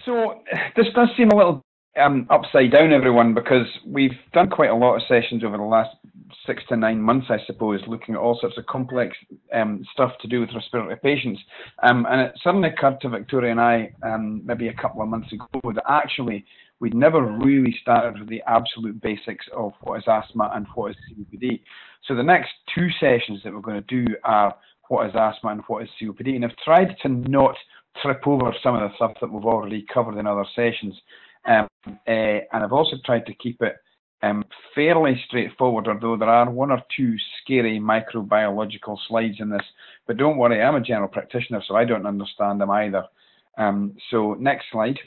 So this does seem a little upside down, everyone, because we've done quite a lot of sessions over the last 6 to 9 months, I suppose, looking at all sorts of complex stuff to do with respiratory patients. And it suddenly occurred to Victoria and I, maybe a couple of months ago, that actually we'd never really started with the absolute basics of what is asthma and what is COPD. So the next 2 sessions that we're going to do are what is asthma and what is COPD. And I've tried to not trip over some of the stuff that we've already covered in other sessions. And I've also tried to keep it fairly straightforward, although there are 1 or 2 scary microbiological slides in this. But don't worry, I'm a general practitioner, so I don't understand them either. So next slide.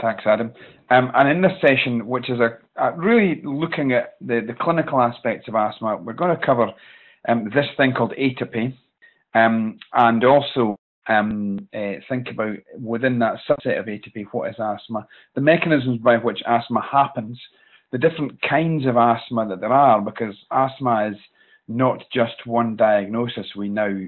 Thanks, Adam. And in this session, which is really looking at the clinical aspects of asthma, we're going to cover this thing called atopy, and also think about within that subset of atopy, what is asthma, the mechanisms by which asthma happens, the different kinds of asthma that there are, because asthma is not just one diagnosis. We now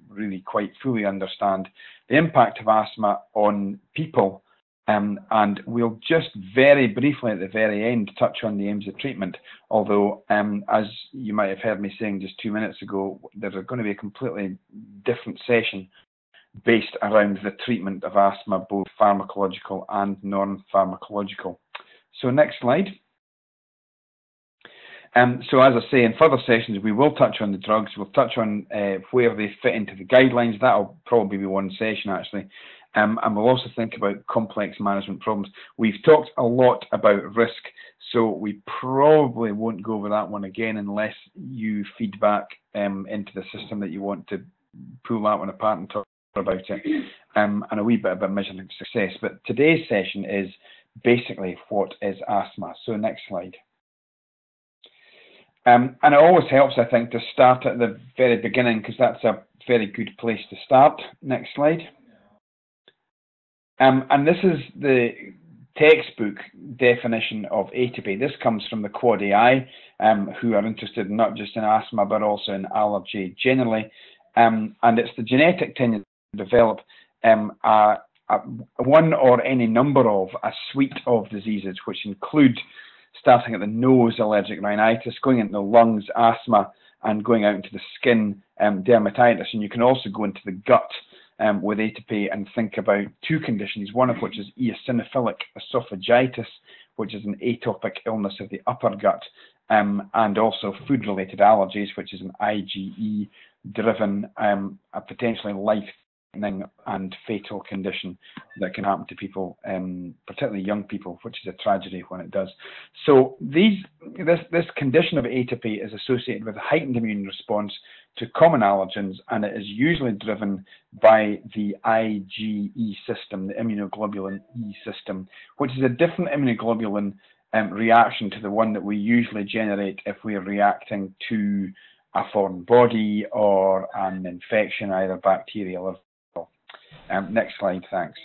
really quite fully understand the impact of asthma on people. And we'll just very briefly at the very end touch on the aims of treatment, although as you might have heard me saying just 2 minutes ago, there's going to be a completely different session based around the treatment of asthma, both pharmacological and non-pharmacological. So next slide. So as I say, in further sessions, we will touch on the drugs. We'll touch on where they fit into the guidelines. That'll probably be 1 session, actually. And we'll also think about complex management problems. We've talked a lot about risk, so we probably won't go over that one again unless you feed back into the system that you want to pull that one apart and talk about it, and a wee bit about measuring success. But today's session is basically what is asthma. So next slide. And it always helps, I think, to start at the very beginning, because that's a very good place to start. Next slide. And this is the textbook definition of atopy. This comes from the Quad AI, who are interested not just in asthma, but also in allergy generally. And it's the genetic tendency to develop one or any number of a suite of diseases, which include, starting at the nose, allergic rhinitis, going into the lungs, asthma, and going out into the skin, dermatitis. And you can also go into the gut with atopy and think about 2 conditions, one of which is eosinophilic esophagitis, which is an atopic illness of the upper gut, and also food-related allergies, which is an IgE-driven, potentially life-threatening and fatal condition that can happen to people, particularly young people, which is a tragedy when it does. So this condition of atopy is associated with a heightened immune response to common allergens, and it is usually driven by the IgE system, the immunoglobulin E system, which is a different immunoglobulin reaction to the one that we usually generate if we are reacting to a foreign body or an infection, either bacterial or viral. Next slide, thanks.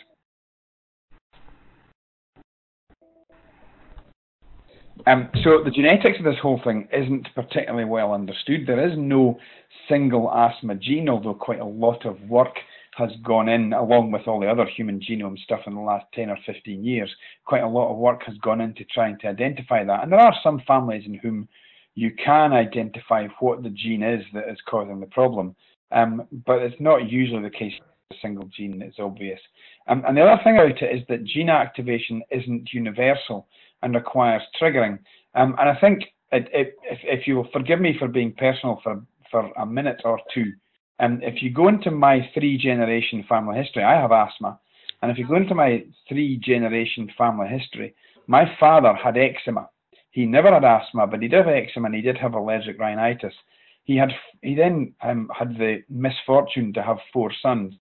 So the genetics of this whole thing isn't particularly well understood. There is no single asthma gene, although quite a lot of work has gone in, along with all the other human genome stuff in the last 10 or 15 years. Quite a lot of work has gone into trying to identify that. And there are some families in whom you can identify what the gene is that is causing the problem. But it's not usually the case with a single gene that's obvious. And the other thing about it is that gene activation isn't universal and requires triggering. And I think, if you will forgive me for being personal for a minute or 2, if you go into my 3-generation family history, I have asthma, and if you go into my 3-generation family history, my father had eczema. He never had asthma, but he did have eczema, and he did have allergic rhinitis. He then had the misfortune to have 4 sons,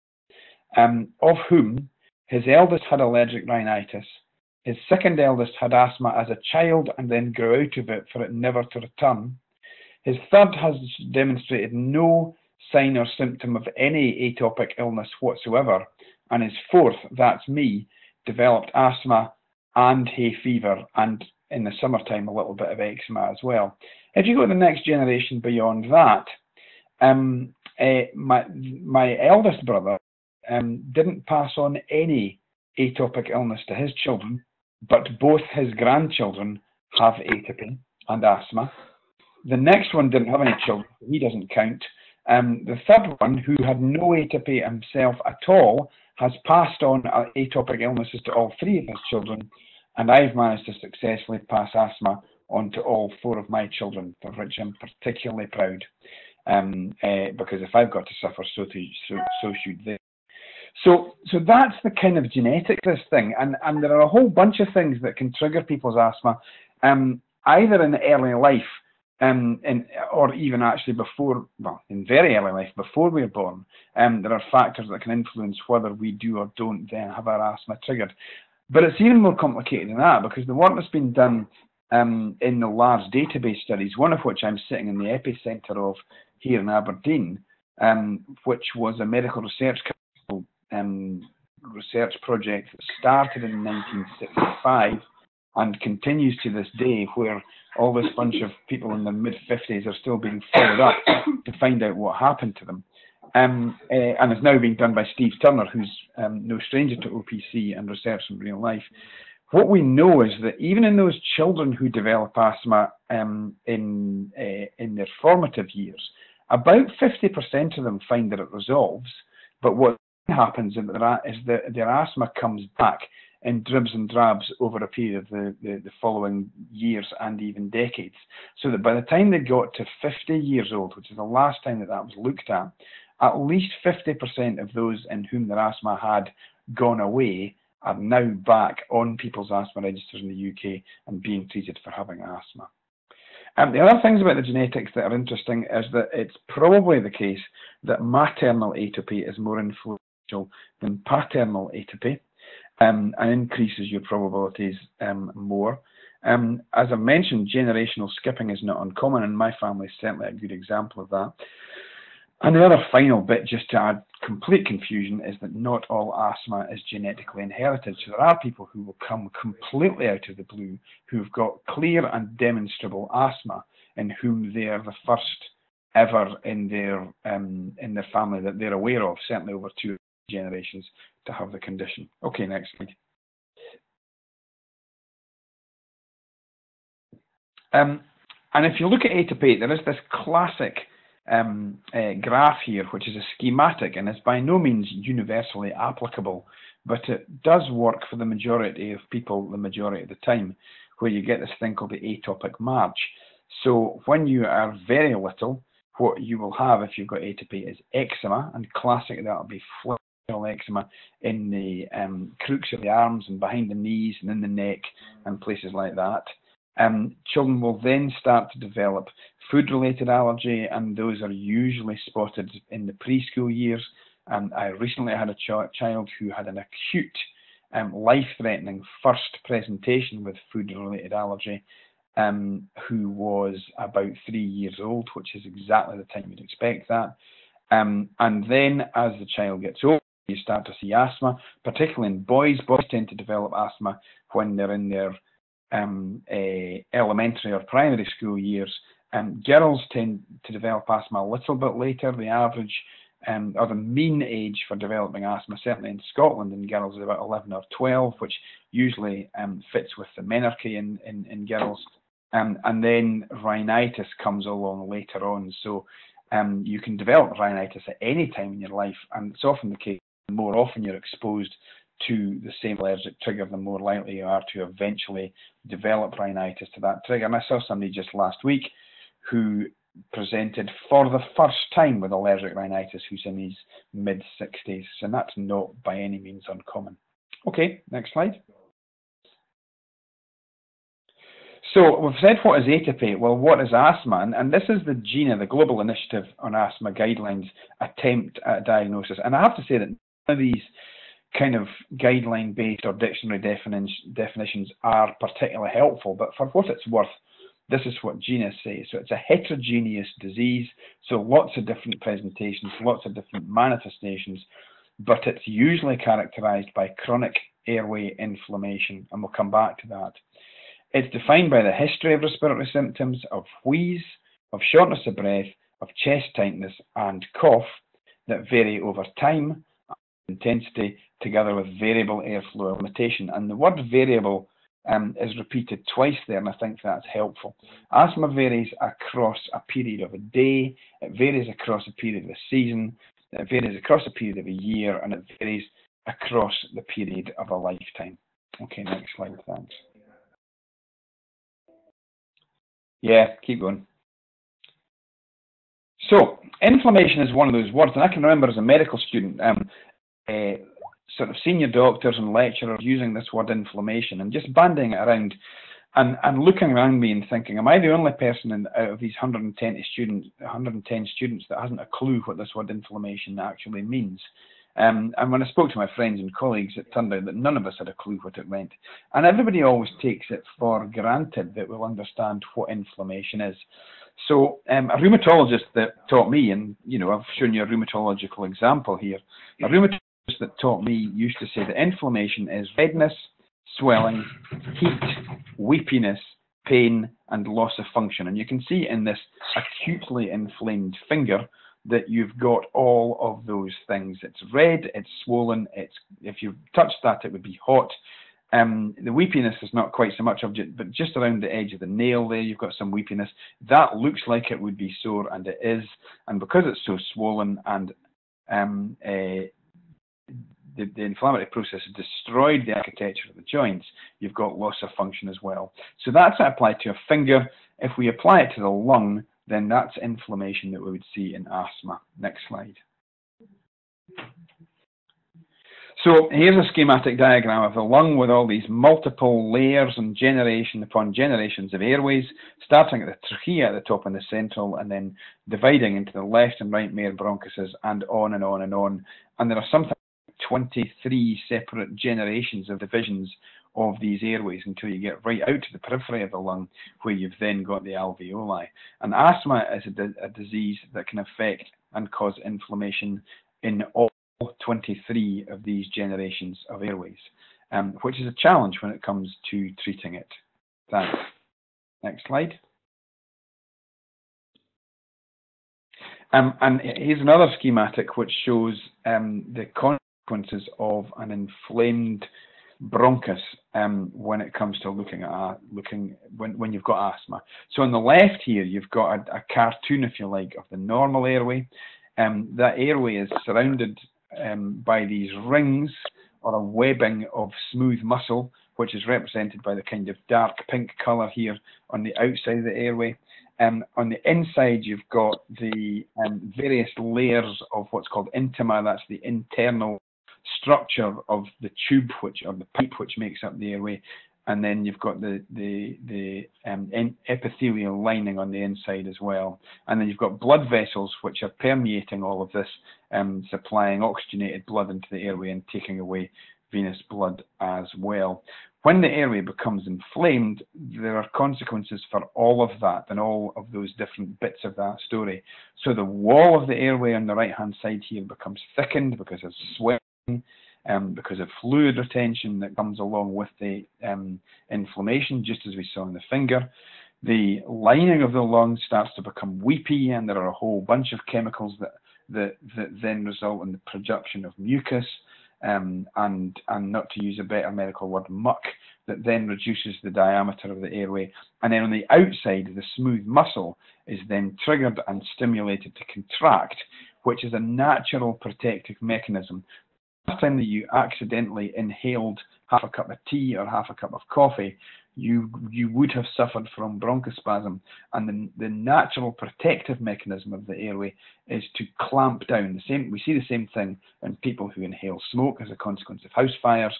of whom his eldest had allergic rhinitis. His second eldest had asthma as a child and then grew out of it for it never to return. His third has demonstrated no sign or symptom of any atopic illness whatsoever. And his fourth, that's me, developed asthma and hay fever, and in the summertime a little bit of eczema as well. If you go to the next generation beyond that, my eldest brother didn't pass on any atopic illness to his children, but both his grandchildren have atopy and asthma. The next one didn't have any children, so he doesn't count. The third one, who had no atopy himself at all, has passed on atopic illnesses to all three of his children, and I've managed to successfully pass asthma on to all four of my children, for which I'm particularly proud, because if I've got to suffer, so should they. So that's the kind of genetics of this thing, and there are a whole bunch of things that can trigger people's asthma, either in early life, or even actually before, well, in very early life, before we're born. There are factors that can influence whether we do or don't then have our asthma triggered. But it's even more complicated than that, because the work that's been done in the large database studies, one of which I'm sitting in the epicenter of here in Aberdeen, which was a medical research council research project that started in 1965 and continues to this day, where all this bunch of people in their mid-50s are still being followed up to find out what happened to them. And it's now being done by Steve Turner, who's no stranger to OPC and research in real life. What we know is that even in those children who develop asthma in their formative years, about 50% of them find that it resolves, but what happens is that their asthma comes back in dribs and drabs over a period of the following years and even decades. So that by the time they got to 50 years old, which is the last time that was looked at least 50% of those in whom their asthma had gone away are now back on people's asthma registers in the UK and being treated for having asthma. The other things about the genetics that are interesting is that it's probably the case that maternal atopy is more influential than paternal atopy, and increases your probabilities more. As I mentioned, generational skipping is not uncommon, and my family is certainly a good example of that. And the other final bit, just to add complete confusion, is that not all asthma is genetically inherited. So there are people who will come completely out of the blue who've got clear and demonstrable asthma, in whom they are the first ever in their family that they're aware of, certainly over 2 generations, to have the condition. Okay, next slide. And if you look at atopy, there is this classic graph here, which is a schematic and is by no means universally applicable, but it does work for the majority of people the majority of the time, where you get this thing called the atopic march. So when you are very little, what you will have if you've got atopy is eczema, and classic that'll be eczema in the crooks of the arms and behind the knees and in the neck and places like that. Children will then start to develop food-related allergy, and those are usually spotted in the preschool years. I recently had a child who had an acute, life-threatening first presentation with food-related allergy, who was about 3 years old, which is exactly the time you'd expect that. And then as the child gets older, you start to see asthma, particularly in boys. Boys tend to develop asthma when they're in their elementary or primary school years. Girls tend to develop asthma a little bit later. The average or the mean age for developing asthma, certainly in Scotland, in girls is about 11 or 12, which usually fits with the menarche in girls. And then rhinitis comes along later on. So you can develop rhinitis at any time in your life, and it's often the case. The more often you're exposed to the same allergic trigger, the more likely you are to eventually develop rhinitis to that trigger. And I saw somebody just last week who presented for the first time with allergic rhinitis, who's in his mid-60s, and that's not by any means uncommon. Okay, next slide. So we've said what is atopy. Well, what is asthma? And this is the GINA, the Global Initiative on Asthma Guidelines, attempt at diagnosis. And I have to say that none of these kind of guideline-based or dictionary definitions are particularly helpful, but for what it's worth, this is what GINA says. So it's a heterogeneous disease, so lots of different presentations, lots of different manifestations, but it's usually characterized by chronic airway inflammation, and we'll come back to that. It's defined by the history of respiratory symptoms, of wheeze, of shortness of breath, of chest tightness and cough that vary over time, intensity, together with variable airflow limitation. And the word variable is repeated twice there, and I think that's helpful. Asthma varies across a period of a day, it varies across a period of a season, it varies across a period of a year, and it varies across the period of a lifetime. Okay, next slide, thanks. Yeah, keep going. So, inflammation is one of those words, and I can remember as a medical student, sort of senior doctors and lecturers using this word inflammation and just bandying it around and looking around me and thinking, am I the only person out of these 110 students that hasn't a clue what this word inflammation actually means? And when I spoke to my friends and colleagues, it turned out that none of us had a clue what it meant. And everybody always takes it for granted that we'll understand what inflammation is. So a rheumatologist that taught me, and I've shown you a rheumatological example here, a rheumatologist that taught me used to say that inflammation is redness, swelling, heat, weepiness, pain, and loss of function. And you can see in this acutely inflamed finger that you've got all of those things. It's red, it's swollen, if you touched that, it would be hot. The weepiness is not quite so much of it, but just around the edge of the nail there, you've got some weepiness. That looks like it would be sore, and it is. And because it's so swollen and the inflammatory process has destroyed the architecture of the joints, you've got loss of function as well. So that's applied to a finger. If we apply it to the lung, then that's inflammation that we would see in asthma. Next slide. So here's a schematic diagram of the lung with all these multiple layers and generation upon generations of airways, starting at the trachea at the top and the central, and then dividing into the left and right major bronchuses, and on and on and on. And there are sometimes 23 separate generations of divisions of these airways until you get right out to the periphery of the lung, where you've then got the alveoli. And asthma is a disease that can affect and cause inflammation in all 23 of these generations of airways, which is a challenge when it comes to treating it. Thanks. Next slide. And here's another schematic which shows the consequences of an inflamed bronchus when it comes to looking when you've got asthma. So on the left here, you've got a cartoon, if you like, of the normal airway. That airway is surrounded by these rings or a webbing of smooth muscle, which is represented by the kind of dark pink colour here on the outside of the airway. On the inside, you've got the various layers of what's called intima. That's the internal structure of the tube, or the pipe, which makes up the airway. And then you've got the epithelial lining on the inside as well. And then you've got blood vessels which are permeating all of this, supplying oxygenated blood into the airway and taking away venous blood as well. When the airway becomes inflamed, there are consequences for all of that and all of those different bits of that story. So the wall of the airway on the right-hand side here becomes thickened because of swelling, because of fluid retention that comes along with the inflammation, just as we saw in the finger. The lining of the lung starts to become weepy, and there are a whole bunch of chemicals that then result in the production of mucus, and not to use a better medical word, muck, that then reduces the diameter of the airway. And then on the outside, the smooth muscle is then triggered and stimulated to contract, which is a natural protective mechanism. Last time that you accidentally inhaled half a cup of tea or half a cup of coffee, you would have suffered from bronchospasm, and the natural protective mechanism of the airway is to clamp down. We see the same thing in people who inhale smoke as a consequence of house fires,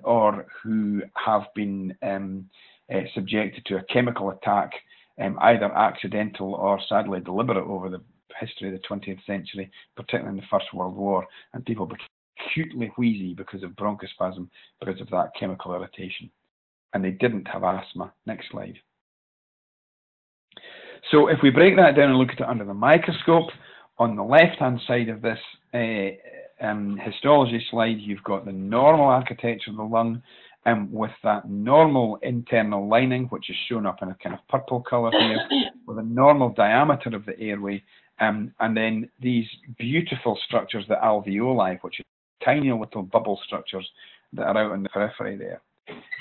or who have been subjected to a chemical attack, either accidental or sadly deliberate over the history of the 20th century, particularly in the First World War, and people became acutely wheezy because of bronchospasm, because of that chemical irritation. And they didn't have asthma. Next slide. So if we break that down and look at it under the microscope, on the left-hand side of this histology slide, you've got the normal architecture of the lung, with that normal internal lining, which is shown up in a kind of purple colour here, with a normal diameter of the airway, and then these beautiful structures, the alveoli, which are tiny little bubble structures that are out in the periphery there.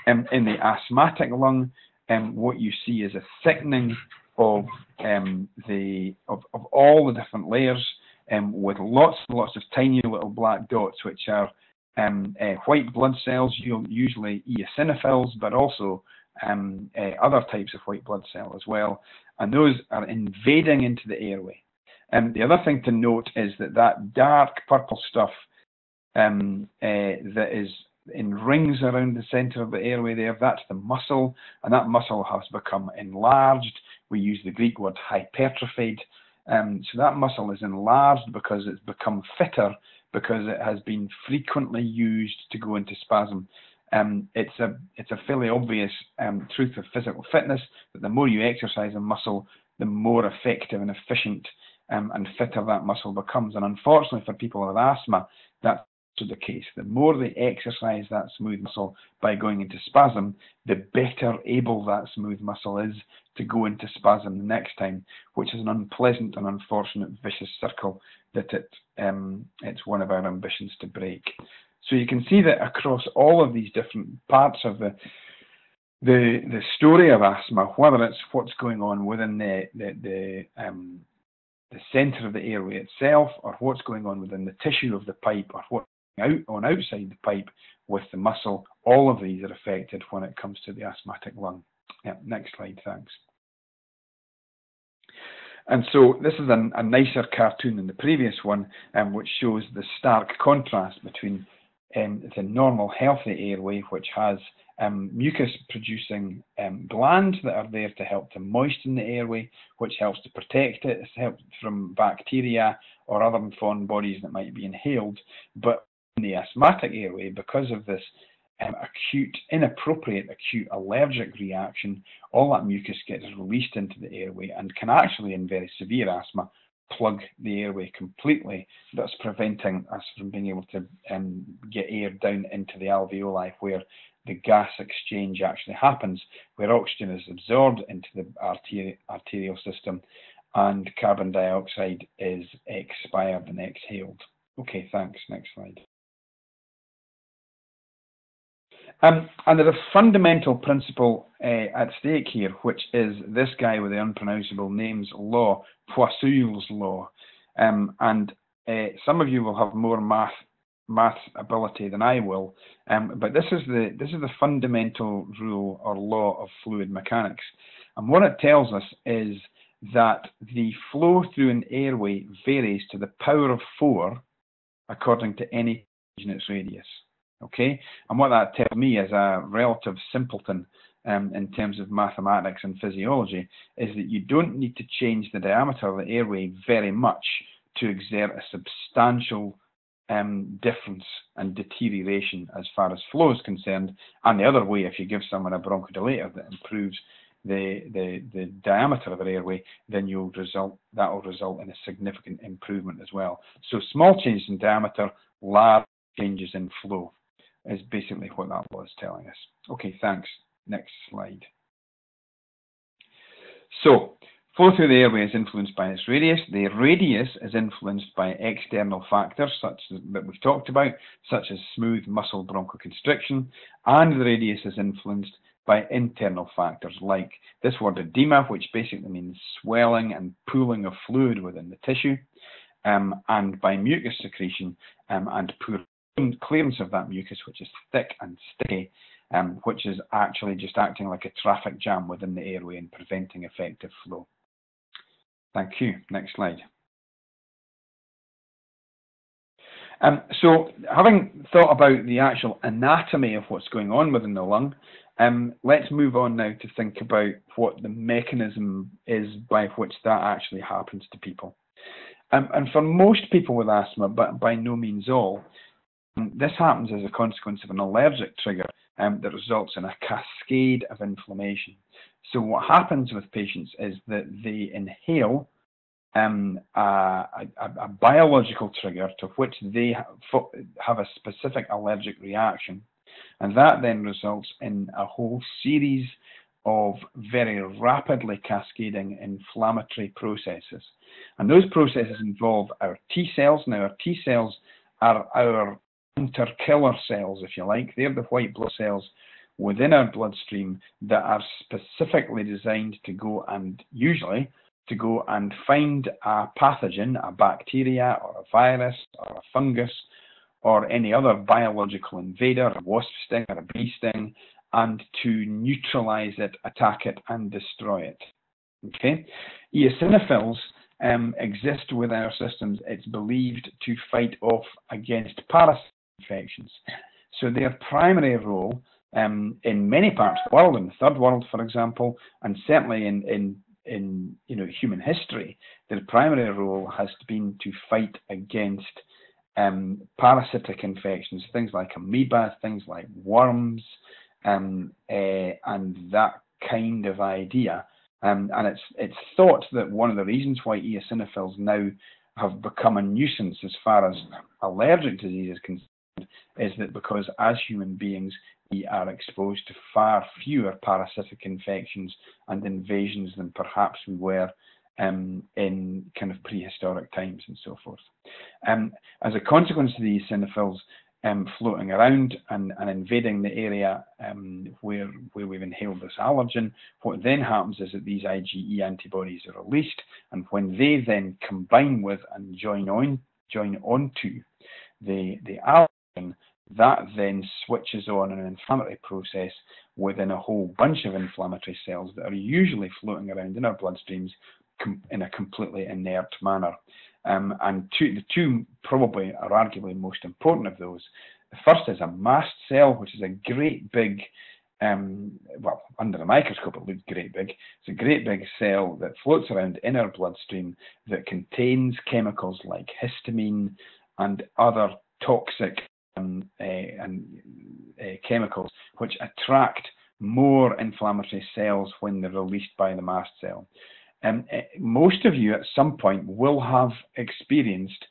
In the asthmatic lung, what you see is a thickening of all the different layers, with lots and lots of tiny little black dots, which are white blood cells, usually eosinophils, but also other types of white blood cell as well, and those are invading into the airway. The other thing to note is that dark purple stuff that is in rings around the center of the airway there, that's the muscle, and that muscle has become enlarged. We use the Greek word hypertrophied. So that muscle is enlarged because it's become fitter, because it has been frequently used to go into spasm. It's a fairly obvious truth of physical fitness, that the more you exercise a muscle, the more effective and efficient and fitter that muscle becomes. And unfortunately for people with asthma, that's the case. The more they exercise that smooth muscle by going into spasm, the better able that smooth muscle is to go into spasm the next time, which is an unpleasant and unfortunate vicious circle that it's one of our ambitions to break. So you can see that across all of these different parts of the story of asthma, whether it's what's going on within the center of the airway itself, or what's going on within the tissue of the pipe, or what's outside the pipe with the muscle, all of these are affected when it comes to the asthmatic lung. Yeah, next slide, thanks. And so this is a nicer cartoon than the previous one, which shows the stark contrast between the normal healthy airway, which has mucus-producing glands that are there to help to moisten the airway, which helps to protect it, helps from bacteria or other foreign bodies that might be inhaled. But in the asthmatic airway, because of this inappropriate acute allergic reaction, all that mucus gets released into the airway and can actually, in very severe asthma, plug the airway completely, thus preventing us from being able to get air down into the alveoli, where the gas exchange actually happens, where oxygen is absorbed into the arterial system and carbon dioxide is expired and exhaled. Okay, thanks. Next slide. And there's a fundamental principle at stake here, which is this guy with the unpronounceable names law, Poiseuille's law. And some of you will have more math ability than I will, but this is the fundamental rule or law of fluid mechanics. And what it tells us is that the flow through an airway varies to the power of 4 according to any change in its radius. Okay, and what that tells me as a relative simpleton in terms of mathematics and physiology is that you don't need to change the diameter of the airway very much to exert a substantial difference and deterioration as far as flow is concerned. And the other way, if you give someone a bronchodilator that improves the diameter of their airway, then that will result in a significant improvement as well. So small changes in diameter, large changes in flow is basically what that law is telling us. Okay, thanks. Next slide. So, flow through the airway is influenced by its radius. The radius is influenced by external factors that we've talked about, such as smooth muscle bronchoconstriction, and the radius is influenced by internal factors like this word edema, which basically means swelling and pooling of fluid within the tissue, and by mucus secretion and poor clearance of that mucus, which is thick and sticky, which is actually just acting like a traffic jam within the airway and preventing effective flow. Thank you. Next slide. So having thought about the actual anatomy of what's going on within the lung, let's move on now to think about what the mechanism is by which that actually happens to people. And for most people with asthma, but by no means all, this happens as a consequence of an allergic trigger that results in a cascade of inflammation. So what happens with patients is that they inhale a biological trigger to which they have a specific allergic reaction. And that then results in a whole series of very rapidly cascading inflammatory processes. And those processes involve our T cells. Now, our T cells are our hunter-killer cells, if you like. They're the white blood cells within our bloodstream that are specifically designed to go and, usually, to go and find a pathogen, a bacteria or a virus or a fungus or any other biological invader, a wasp sting or a bee sting, and to neutralize it, attack it, and destroy it. Okay? Eosinophils exist within our systems, it's believed, to fight off against parasite infections. So their primary role in many parts of the world, in the third world, for example, and certainly in human history, their primary role has been to fight against parasitic infections, things like amoeba, things like worms, and that kind of idea. And it's thought that one of the reasons why eosinophils now have become a nuisance as far as allergic disease is concerned is that because as human beings we are exposed to far fewer parasitic infections and invasions than perhaps we were in kind of prehistoric times and so forth. As a consequence of the eosinophils floating around and invading the area where we've inhaled this allergen, what then happens is that these IgE antibodies are released, and when they then combine with and join onto the allergen, that then switches on an inflammatory process within a whole bunch of inflammatory cells that are usually floating around in our bloodstreams in a completely inert manner. And the two probably are arguably most important of those. The first is a mast cell, which is a great big, well, under a microscope it looks great big. It's a great big cell that floats around in our bloodstream that contains chemicals like histamine and other toxic chemicals which attract more inflammatory cells when they're released by the mast cell. Most of you at some point will have experienced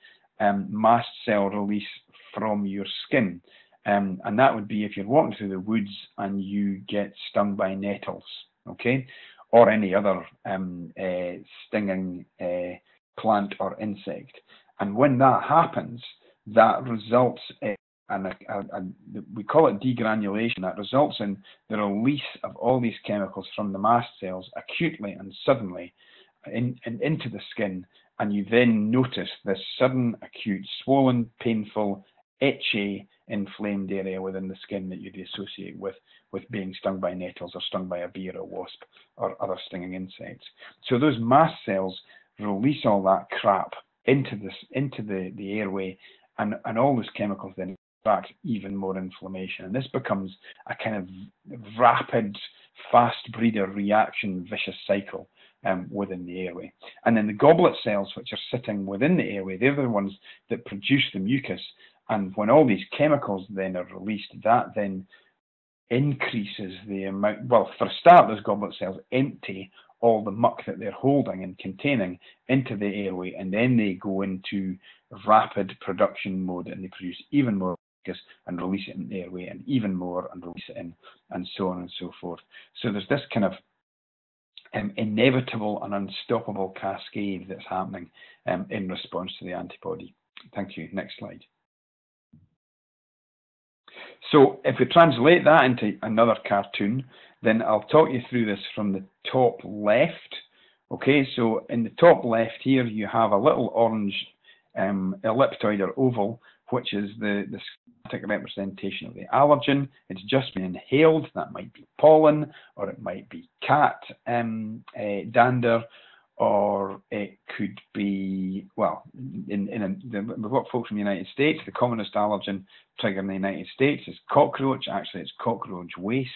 mast cell release from your skin, and that would be if you're walking through the woods and you get stung by nettles, okay, or any other stinging plant or insect. And when that happens, that results in we call it degranulation. That results in the release of all these chemicals from the mast cells acutely and suddenly into the skin, and you then notice this sudden, acute, swollen, painful, itchy, inflamed area within the skin that you'd associate with being stung by nettles or stung by a bee or a wasp or other stinging insects. So those mast cells release all that crap into the airway, and all those chemicals then attract even more inflammation, and this becomes a kind of rapid, fast breeder reaction, vicious cycle within the airway. And then the goblet cells, which are sitting within the airway, they're the ones that produce the mucus, and when all these chemicals then are released, that then increases the amount. Well, for a start, those goblet cells empty all the muck that they're holding and containing into the airway, and then they go into rapid production mode and they produce even more mucus and release it in the airway, and even more and release it in, and so on and so forth. So there's this kind of inevitable and unstoppable cascade that's happening in response to the antibody. Thank you. Next slide. So if we translate that into another cartoon, then I'll talk you through this from the top left. Okay, so in the top left here, you have a little orange ellipsoid or oval, which is the schematic representation of the allergen. It's just been inhaled. That might be pollen, or it might be cat dander, or it could be, well, we've got folks from the United States. The commonest allergen trigger in the United States is cockroach. Actually, it's cockroach waste.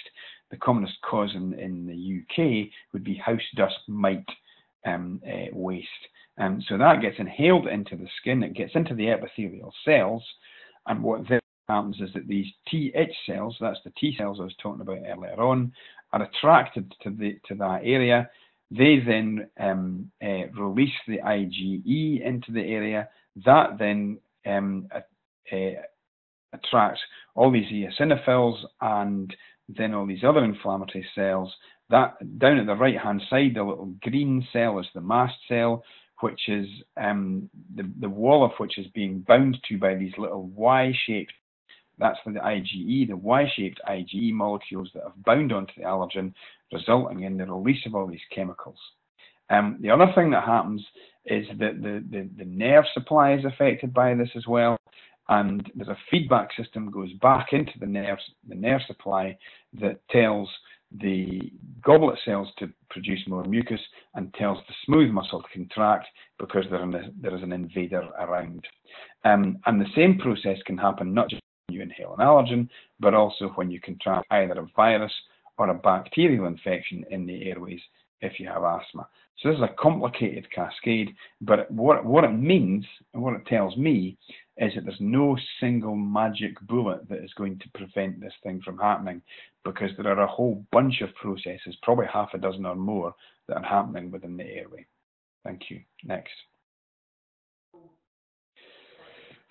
The commonest cause in the UK would be house dust mite waste. So that gets inhaled into the skin. It gets into the epithelial cells, and what then happens is that these Th cells, that's the T cells I was talking about earlier on, are attracted to that area. They then release the IgE into the area. That then attracts all these eosinophils and then all these other inflammatory cells. That down at the right hand side, the little green cell is the mast cell, which is the wall of which is being bound to by these little Y-shaped, that's the IgE, the Y-shaped IgE molecules that have bound onto the allergen, resulting in the release of all these chemicals. The other thing that happens is that the nerve supply is affected by this as well, and there's a feedback system goes back into the nerve supply that tells the goblet cells to produce more mucus and tells the smooth muscle to contract because there is an invader around. And the same process can happen not just when you inhale an allergen, but also when you contract either a virus or a bacterial infection in the airways if you have asthma. So this is a complicated cascade, but what it means and what it tells me is that there's no single magic bullet that is going to prevent this thing from happening, because there are a whole bunch of processes, probably half a dozen or more, that are happening within the airway. Thank you. Next.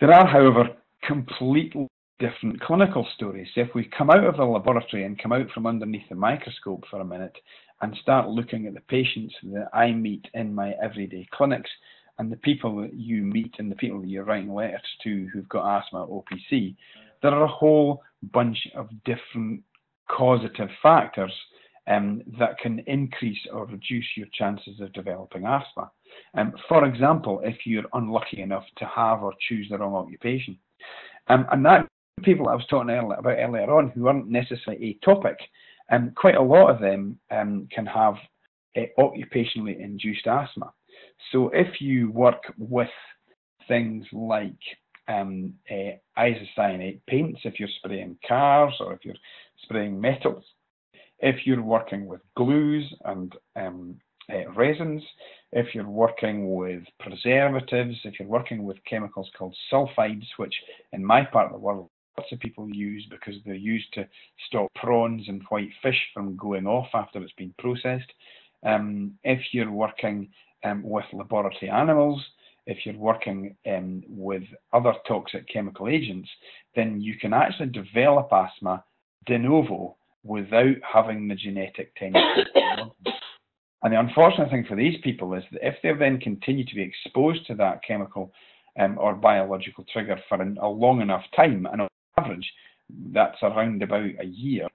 There are, however, completely different clinical stories. So if we come out of the laboratory and come out from underneath the microscope for a minute and start looking at the patients that I meet in my everyday clinics and the people that you meet and the people that you're writing letters to who've got asthma OPC, there are a whole bunch of different causative factors that can increase or reduce your chances of developing asthma. For example, if you're unlucky enough to have or choose the wrong occupation. And that people I was talking about earlier on who aren't necessarily atopic, quite a lot of them can have occupationally induced asthma. So if you work with things like isocyanate paints, if you're spraying cars or if you're spraying metals, if you're working with glues and resins, if you're working with preservatives, if you're working with chemicals called sulfides, which in my part of the world lots of people use because they're used to stop prawns and white fish from going off after it's been processed. If you're working with laboratory animals, if you're working with other toxic chemical agents, then you can actually develop asthma de novo without having the genetic tendency. And the unfortunate thing for these people is that if they then continue to be exposed to that chemical or biological trigger for a long enough time, and on average that's around about a year,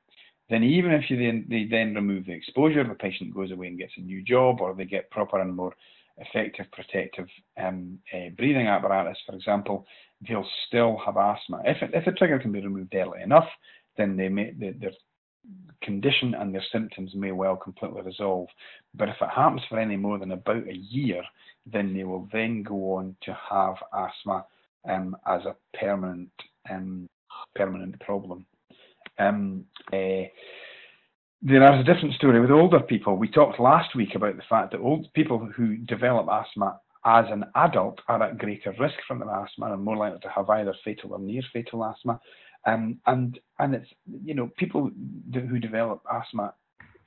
then even if they then remove the exposure, the patient goes away and gets a new job, or they get proper and more effective protective breathing apparatus, for example, they'll still have asthma. If the trigger can be removed early enough, then their condition and their symptoms may well completely resolve. But if it happens for any more than about a year, then they will then go on to have asthma as a permanent problem. There is a different story with older people. We talked last week about the fact that old people who develop asthma as an adult are at greater risk from their asthma and are more likely to have either fatal or near fatal asthma. And it's, you know, people who develop asthma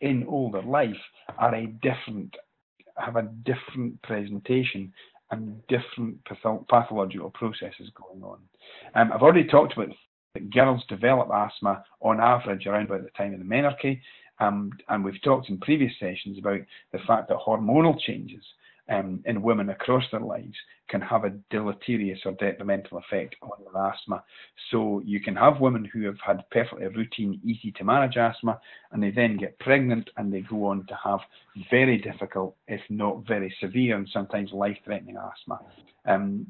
in older life are have a different presentation and different pathological processes going on. I've already talked about that girls develop asthma on average around about the time of the menarche, and we've talked in previous sessions about the fact that hormonal changes in women across their lives can have a deleterious or detrimental effect on their asthma. So you can have women who have had perfectly routine, easy to manage asthma, and they then get pregnant and they go on to have very difficult, if not very severe and sometimes life-threatening asthma. And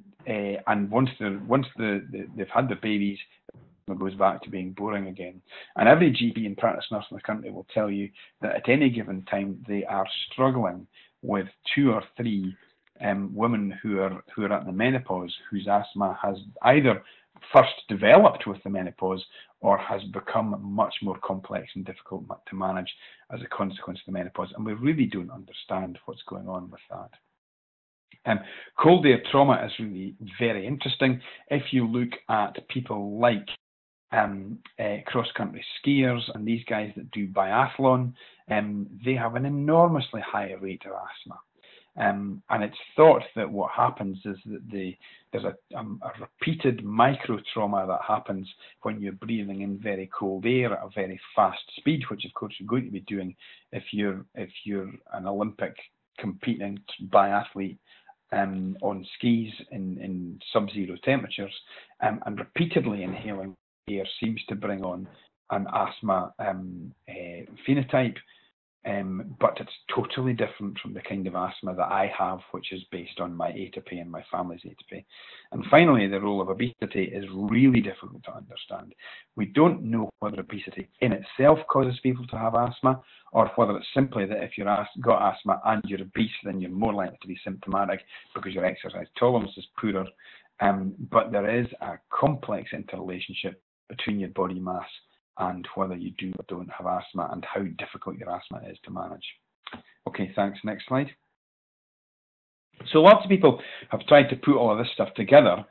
once they've had the babies, it goes back to being boring again. And every GP and practice nurse in the country will tell you that at any given time they are struggling with 2 or 3 women who are at the menopause whose asthma has either first developed with the menopause or has become much more complex and difficult to manage as a consequence of the menopause. And we really don't understand what's going on with that. Cold air trauma is really very interesting. If you look at people like cross-country skiers and these guys that do biathlon, they have an enormously high rate of asthma. And it's thought that what happens is that there's a repeated micro trauma that happens when you're breathing in very cold air at a very fast speed, which of course you're going to be doing if you're an Olympic competing biathlete on skis in sub-zero temperatures, and repeatedly inhaling air seems to bring on an asthma phenotype. But it's totally different from the kind of asthma that I have, which is based on my atopy and my family's atopy. And finally, the role of obesity is really difficult to understand. We don't know whether obesity in itself causes people to have asthma, or whether it's simply that if you've got asthma and you're obese, then you're more likely to be symptomatic because your exercise tolerance is poorer. But there is a complex interrelationship between your body mass and whether you do or don't have asthma, and how difficult your asthma is to manage. Okay, thanks. Next slide. So lots of people have tried to put all of this stuff together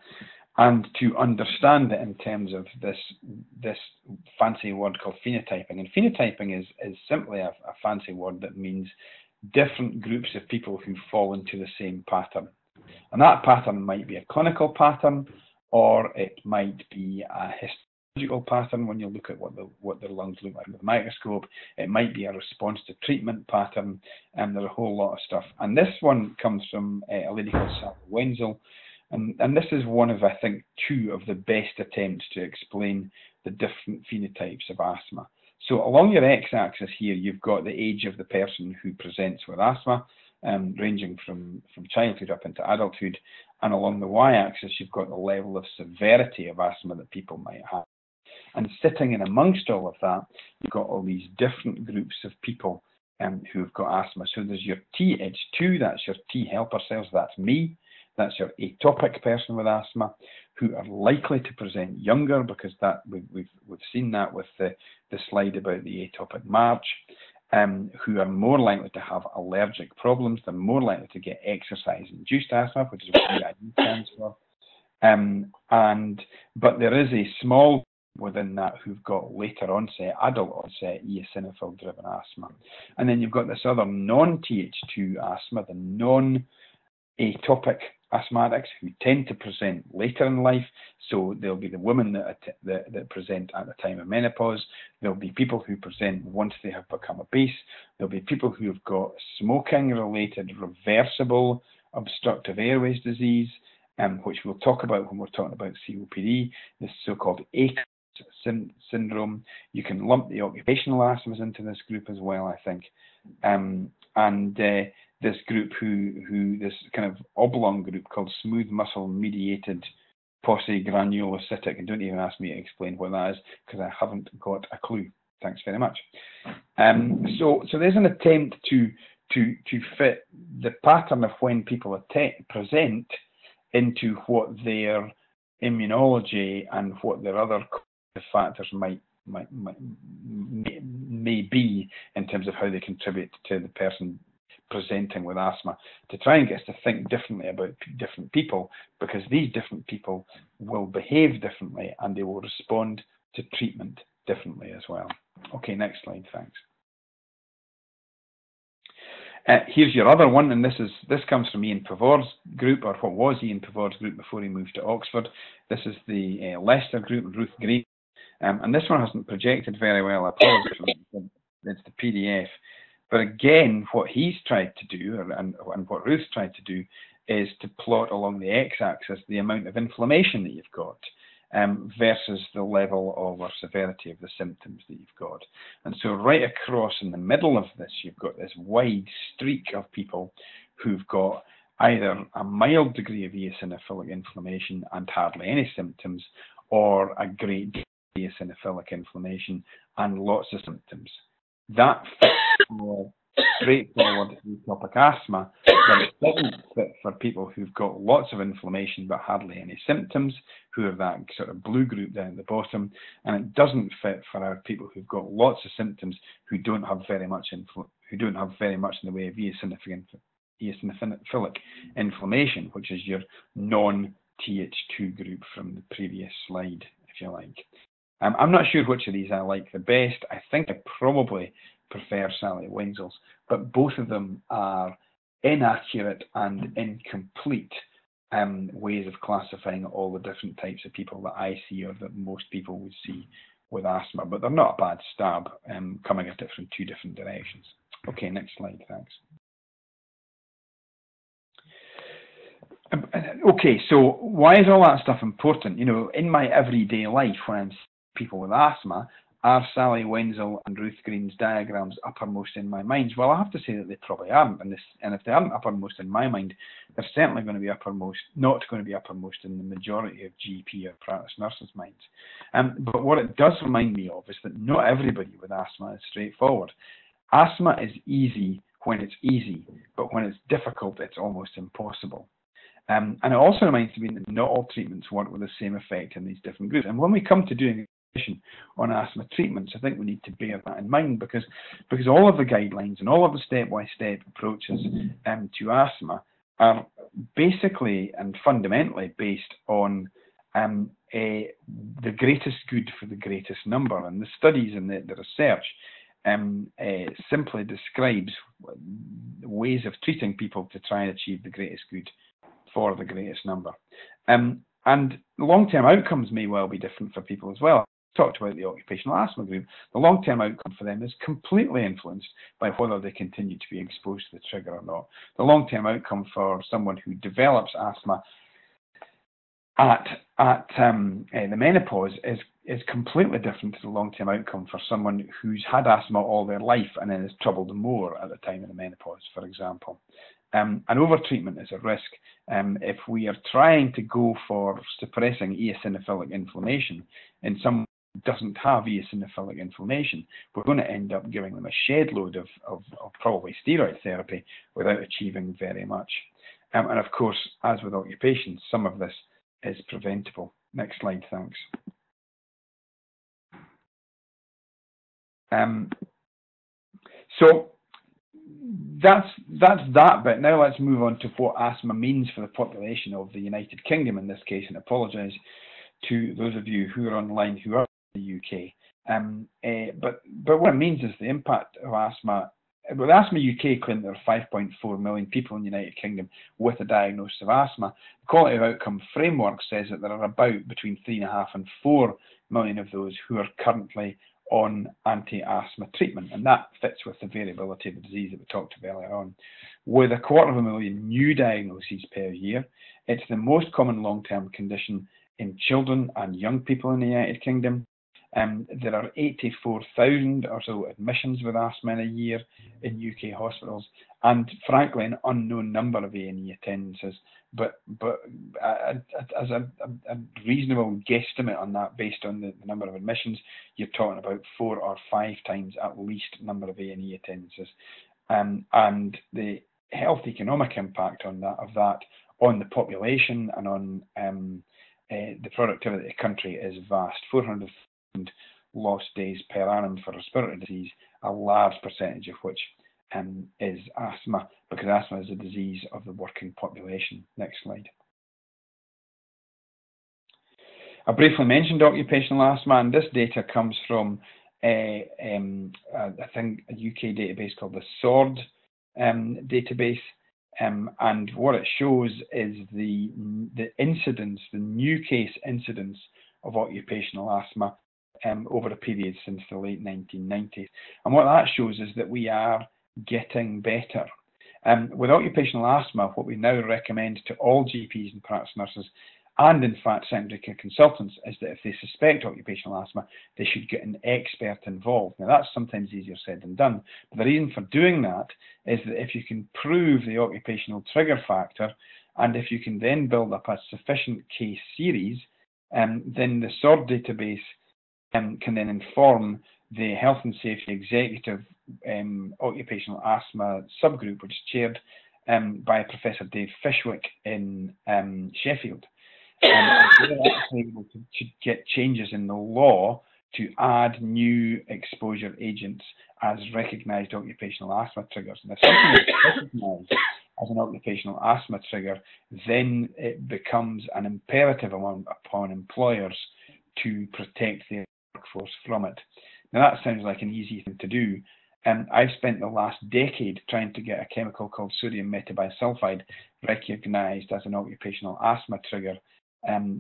and to understand it in terms of this fancy word called phenotyping. And phenotyping is simply a fancy word that means different groups of people who fall into the same pattern. And that pattern might be a clinical pattern, or it might be a histological pattern when you look at what the lungs look like with a microscope. It might be a response to treatment pattern, and there's a whole lot of stuff. And this one comes from a lady called Sally Wenzel, and this is one of, I think, two of the best attempts to explain the different phenotypes of asthma. So along your x-axis here, you've got the age of the person who presents with asthma, ranging from childhood up into adulthood, and along the y-axis, you've got the level of severity of asthma that people might have. And sitting in amongst all of that, you've got all these different groups of people who've got asthma. So there's your Th2, that's your T helper cells, that's me. That's your atopic person with asthma, who are likely to present younger, because that we've seen that with the slide about the atopic march, who are more likely to have allergic problems. They're more likely to get exercise-induced asthma, which is what EIE stands for. But there is a small within that who've got later onset, adult onset eosinophil-driven asthma. And then you've got this other non-Th2 asthma, the non-atopic asthmatics, who tend to present later in life. So there'll be the women that present at the time of menopause. There'll be people who present once they have become obese. There'll be people who have got smoking-related reversible obstructive airways disease, which we'll talk about when we're talking about COPD, this so-called ACE syndrome. You can lump the occupational asthmas into this group as well, I think. This group this kind of oblong group called smooth muscle mediated polygranulocytic, and don't even ask me to explain what that is, because I haven't got a clue. Thanks very much. So there's an attempt to fit the pattern of when people present into what their immunology and what their other factors may be in terms of how they contribute to the person presenting with asthma, to try and get us to think differently about different people, because these different people will behave differently and they will respond to treatment differently as well. Okay, next slide, thanks. Here's your other one, and this comes from Ian Pavor's group, or what was Ian Pavor's group before he moved to Oxford. This is the Leicester group, Ruth Green, and this one hasn't projected very well. I apologize, it's the PDF. But again, what he's tried to do, and what Ruth's tried to do, is to plot along the x-axis the amount of inflammation that you've got versus the level of or severity of the symptoms that you've got. And so right across in the middle of this, you've got this wide streak of people who've got either a mild degree of eosinophilic inflammation and hardly any symptoms, or a great degree of eosinophilic inflammation and lots of symptoms. That fits more straightforward atopic asthma, but it doesn't fit for people who've got lots of inflammation but hardly any symptoms, who are that sort of blue group down at the bottom, and it doesn't fit for our people who've got lots of symptoms who don't have very much in the way of eosinophilic inflammation, which is your non-Th2 group from the previous slide, if you like. I'm not sure which of these I like the best. I think I probably prefer Sally Wenzel's, but both of them are inaccurate and incomplete ways of classifying all the different types of people that I see or that most people would see with asthma, but they're not a bad stab, coming at it from two different directions. Okay, next slide, thanks. Okay, so why is all that stuff important? You know, in my everyday life, when I'm seeing people with asthma, are Sally Wenzel and Ruth Green's diagrams uppermost in my mind? Well, I have to say that they probably aren't, and if they aren't uppermost in my mind, they're certainly going to be uppermost, not going to be uppermost in the majority of GP or practice nurses' minds. But what it does remind me of is that not everybody with asthma is straightforward. Asthma is easy when it's easy, but when it's difficult, it's almost impossible. And it also reminds me that not all treatments work with the same effect in these different groups. And when we come to doing on asthma treatments, I think we need to bear that in mind, because all of the guidelines and all of the step-by-step approaches to asthma are basically and fundamentally based on the greatest good for the greatest number. And the studies and the research simply describes ways of treating people to try and achieve the greatest good for the greatest number. And long-term outcomes may well be different for people as well. Talked about the occupational asthma group. The long-term outcome for them is completely influenced by whether they continue to be exposed to the trigger or not. The long-term outcome for someone who develops asthma at the menopause is completely different to the long-term outcome for someone who's had asthma all their life and then is troubled more at the time of the menopause, for example. And over-treatment is a risk. If we are trying to go for suppressing eosinophilic inflammation in someone who doesn't have eosinophilic inflammation, we're going to end up giving them a shed load of probably steroid therapy without achieving very much. And of course, as with occupation, some of this is preventable. Next slide, thanks. So that's that bit. Now let's move on to what asthma means for the population of the United Kingdom in this case, and apologise to those of you who are online who are in the UK. But what it means is the impact of asthma. With Asthma UK claim there are 5.4 million people in the United Kingdom with a diagnosis of asthma. The Quality of Outcome Framework says that there are about between 3.5 and 4 million of those who are currently on anti-asthma treatment, and that fits with the variability of the disease that we talked about earlier on. With 250,000 new diagnoses per year, it's the most common long-term condition in children and young people in the United Kingdom. There are 84,000 or so admissions with asthma in a year in UK hospitals, and frankly an unknown number of A&E attendances. But as a reasonable guesstimate on that, based on the number of admissions, you're talking about 4 or 5 times at least number of A&E attendances, and the health economic impact of that on the population and on the productivity of the country is vast. 400,000 lost days per annum for respiratory disease, a large percentage of which is asthma, because asthma is a disease of the working population. Next slide. I briefly mentioned occupational asthma, and this data comes from I think a UK database called the SWORD database, and what it shows is the incidence, the new case incidence of occupational asthma over a period since the late 1990s. And what that shows is that we are getting better. With occupational asthma, what we now recommend to all GPs and practice nurses, and in fact secondary care consultants, is that if they suspect occupational asthma, they should get an expert involved. Now that's sometimes easier said than done, but the reason for doing that is that if you can prove the occupational trigger factor, and if you can then build up a sufficient case series, then the SWORD database can then inform the Health and Safety Executive Occupational Asthma subgroup, which is chaired by Professor Dave Fishwick in Sheffield. They're actually able to get changes in the law to add new exposure agents as recognised occupational asthma triggers. And if something is recognised as an occupational asthma trigger, then it becomes an imperative upon employers to protect their workforce from it. Now that sounds like an easy thing to do, I've spent the last decade trying to get a chemical called sodium metabisulfide recognised as an occupational asthma trigger,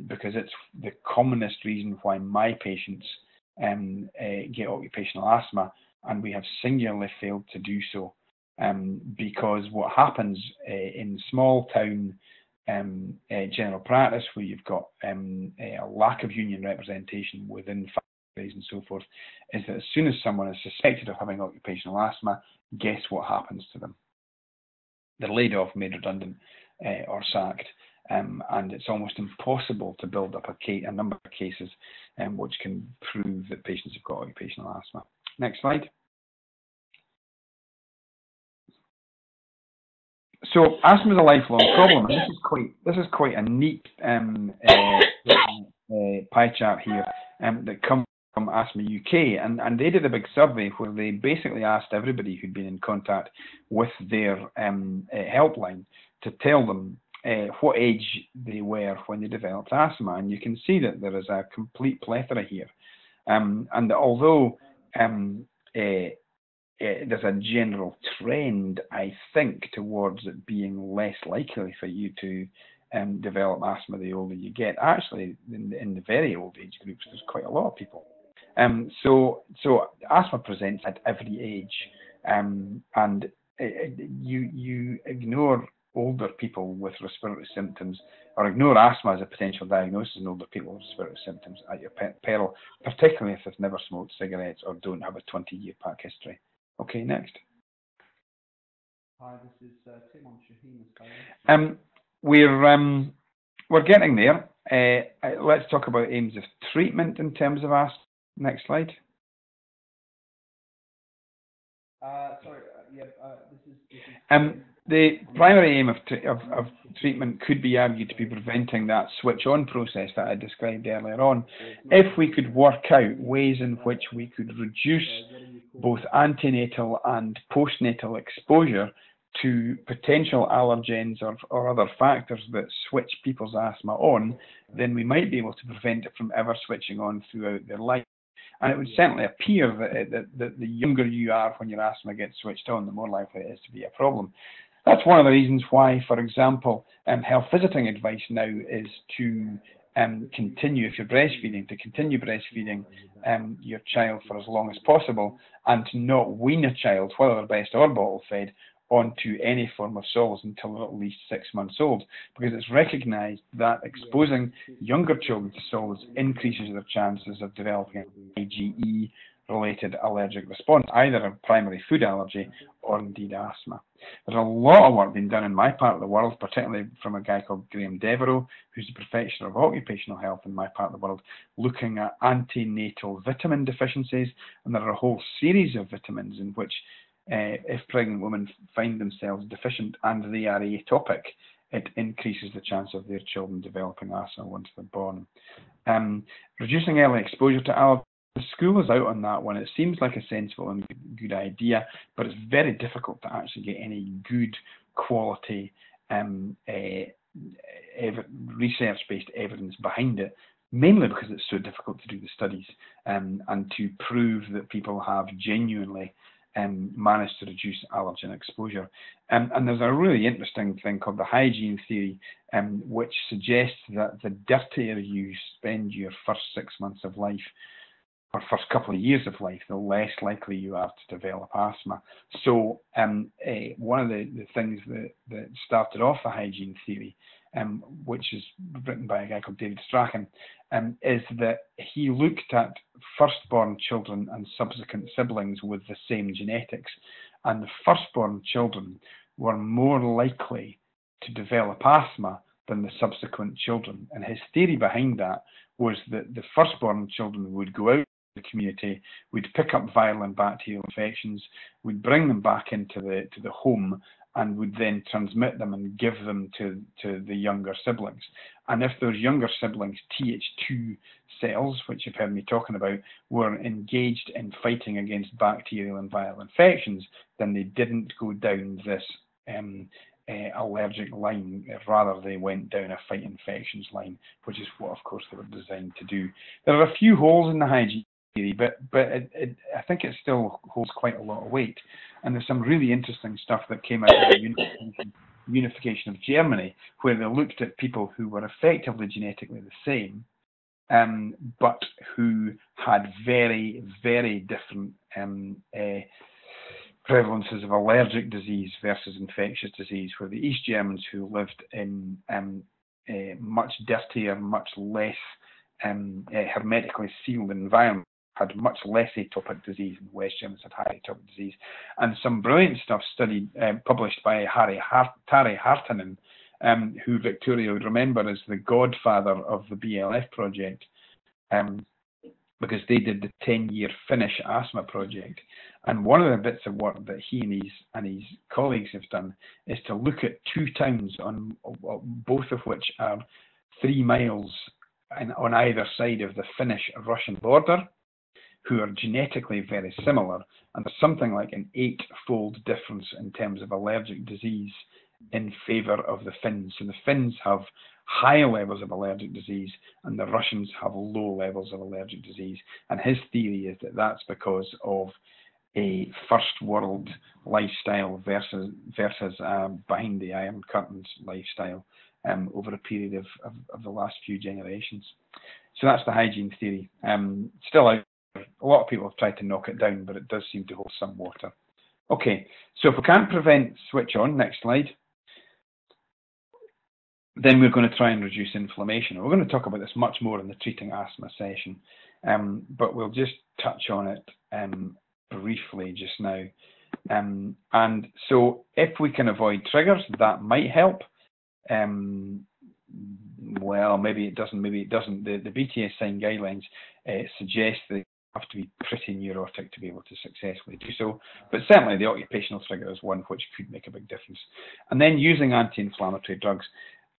because it's the commonest reason why my patients get occupational asthma, and we have singularly failed to do so. Because what happens in small town general practice, where you've got a lack of union representation within factories and so forth, is that as soon as someone is suspected of having occupational asthma, guess what happens to them? They're laid off, made redundant, or sacked. And it's almost impossible to build up a number of cases which can prove that patients have got occupational asthma. Next slide. So asthma is a lifelong problem, and this is quite a neat pie chart here that comes from Asthma UK, and they did a big survey where they basically asked everybody who'd been in contact with their helpline to tell them what age they were when they developed asthma, and you can see that there is a complete plethora here, and although there's a general trend, I think, towards it being less likely for you to develop asthma the older you get. Actually, in the very old age groups, there's quite a lot of people. So asthma presents at every age, and you ignore older people with respiratory symptoms, or ignore asthma as a potential diagnosis in older people with respiratory symptoms at your peril, particularly if they've never smoked cigarettes or don't have a 20-year pack history. Okay, next. Hi, this is Tim on Shaheen's phone. We're getting there. Let's talk about aims of treatment in terms of asthma. Next slide. The primary aim of treatment could be argued to be preventing that switch-on process that I described earlier on. If we could work out ways in which we could reduce both antenatal and postnatal exposure to potential allergens or other factors that switch people's asthma on, then we might be able to prevent it from ever switching on throughout their life. And it would certainly appear that the younger you are when your asthma gets switched on, the more likely it is to be a problem. That's one of the reasons why, for example, health visiting advice now is to continue, if you're breastfeeding, to continue breastfeeding your child for as long as possible, and to not wean a child, whether they're breast or bottle fed, onto any form of solids until they're at least 6 months old, because it's recognised that exposing younger children to solids increases their chances of developing an IgE-related allergic response, either a primary food allergy or indeed asthma. There's a lot of work being done in my part of the world, particularly from a guy called Graham Devereux, who's the professor of occupational health in my part of the world, looking at antenatal vitamin deficiencies, and there are a whole series of vitamins in which if pregnant women find themselves deficient and they are atopic, it increases the chance of their children developing asthma once they're born. Reducing early exposure to allergens. The school is out on that one. It seems like a sensible and good idea, but it's very difficult to actually get any good quality research-based evidence behind it, mainly because it's so difficult to do the studies and to prove that people have genuinely managed to reduce allergen exposure. And there's a really interesting thing called the hygiene theory, which suggests that the dirtier you spend your first 6 months of life, or first couple of years of life, the less likely you are to develop asthma. So one of the things that started off the hygiene theory, which is written by a guy called David Strachan, is that he looked at firstborn children and subsequent siblings with the same genetics, and the firstborn children were more likely to develop asthma than the subsequent children. And his theory behind that was that the firstborn children would go out the community, would pick up viral and bacterial infections, would bring them back into the home, and would then transmit them and give them to the younger siblings. And if those younger siblings' Th2 cells, which you've heard me talking about, were engaged in fighting against bacterial and viral infections, then they didn't go down this allergic line. Rather, they went down a fight infections line, which is what, of course, they were designed to do. There are a few holes in the hygiene theory, but I think it still holds quite a lot of weight. And there's some really interesting stuff that came out of the unification of Germany, where they looked at people who were effectively genetically the same, but who had very, very different prevalences of allergic disease versus infectious disease, where the East Germans, who lived in much dirtier, much less hermetically sealed environment, had much less atopic disease, and West Germans had high atopic disease. And some brilliant stuff published by Tarry Hartinen, who Victoria would remember as the godfather of the BLF project, because they did the 10-year Finnish asthma project. And one of the bits of work that he and his colleagues have done is to look at two towns, both of which are 3 miles on either side of the Finnish-Russian border, who are genetically very similar, and there's something like an 8-fold difference in terms of allergic disease in favour of the Finns. So the Finns have high levels of allergic disease, and the Russians have low levels of allergic disease. And his theory is that that's because of a first world lifestyle versus behind the Iron Curtains lifestyle over a period of the last few generations. So that's the hygiene theory. Still out. A lot of people have tried to knock it down, but it does seem to hold some water. Okay, so if we can't prevent switch on, next slide, then we're going to try and reduce inflammation. We're going to talk about this much more in the treating asthma session, but we'll just touch on it briefly just now. And so if we can avoid triggers, that might help. Well, maybe it doesn't, maybe it doesn't. The BTS sign guidelines suggest that you have to be pretty neurotic to be able to successfully do so, but certainly the occupational trigger is one which could make a big difference. And then using anti-inflammatory drugs,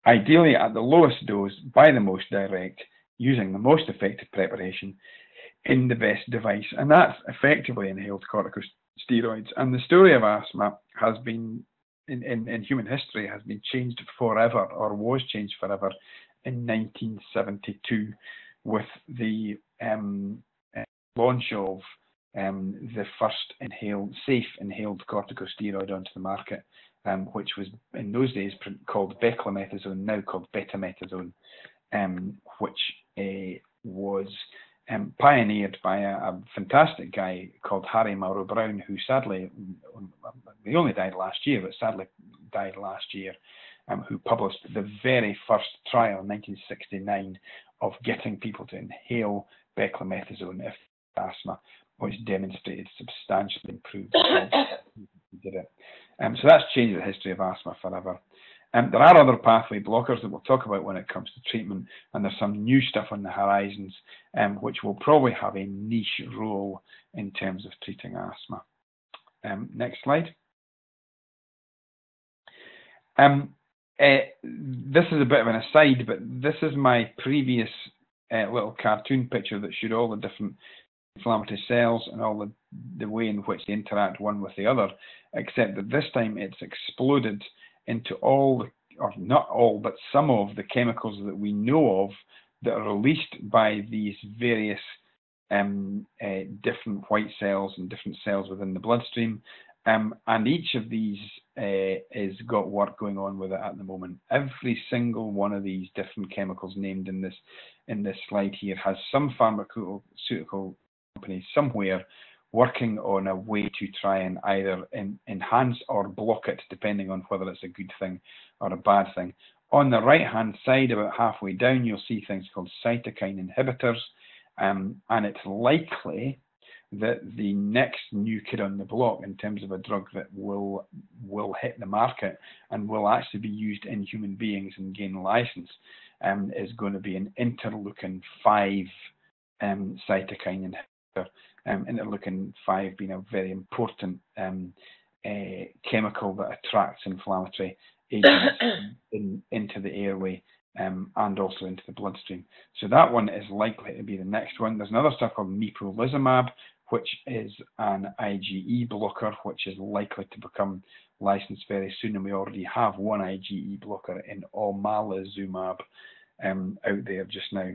ideally at the lowest dose, by the most direct, using the most effective preparation in the best device, and that's effectively inhaled corticosteroids. And the story of asthma has been, in human history, has been changed forever, or was changed forever, in 1972 with the launch of the first safe inhaled corticosteroid onto the market, which was in those days called beclomethasone, now called betamethasone, which was pioneered by a fantastic guy called Harry Mauro Brown, who sadly, he only died last year, but sadly died last year, who published the very first trial in 1969 of getting people to inhale beclomethasone if asthma, which demonstrated substantially improved results. He did it. So that's changed the history of asthma forever. There are other pathway blockers that we'll talk about when it comes to treatment, and there's some new stuff on the horizons, which will probably have a niche role in terms of treating asthma. Next slide. This is a bit of an aside, but this is my previous little cartoon picture that showed all the different inflammatory cells and all the way in which they interact one with the other, except that this time it's exploded into all, or not all, but some of the chemicals that we know of that are released by these various different white cells and different cells within the bloodstream. And each of these has got work going on with it at the moment. Every single one of these different chemicals named in this slide here has some pharmaceutical company somewhere working on a way to try and either enhance or block it, depending on whether it's a good thing or a bad thing. On the right-hand side, about halfway down, you'll see things called cytokine inhibitors, and it's likely that the next new kid on the block in terms of a drug that will hit the market and will actually be used in human beings and gain license is going to be an interleukin-5 cytokine inhibitor. Interleukin-5 being a very important chemical that attracts inflammatory agents into the airway and also into the bloodstream. So that one is likely to be the next one. There's another stuff called mepolizumab, which is an IgE blocker, which is likely to become licensed very soon, and we already have one IgE blocker in omalizumab out there just now.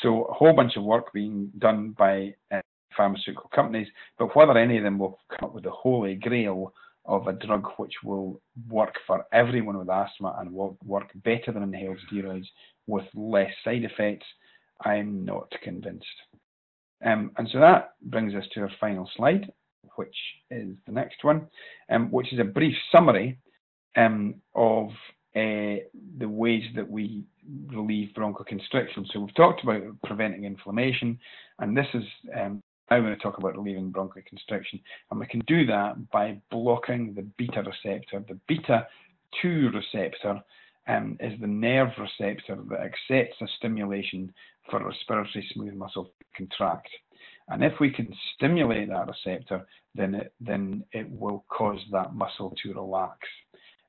So a whole bunch of work being done by pharmaceutical companies, but whether any of them will come up with the holy grail of a drug which will work for everyone with asthma and will work better than inhaled steroids with less side effects, I'm not convinced. And so that brings us to our final slide, which is the next one, which is a brief summary of the ways that we relieve bronchoconstriction. So we've talked about preventing inflammation, and this is now I'm going to talk about relieving bronchoconstriction, and we can do that by blocking the beta receptor. The beta 2 receptor is the nerve receptor that accepts a stimulation for respiratory smooth muscle to contract. And if we can stimulate that receptor, then it will cause that muscle to relax.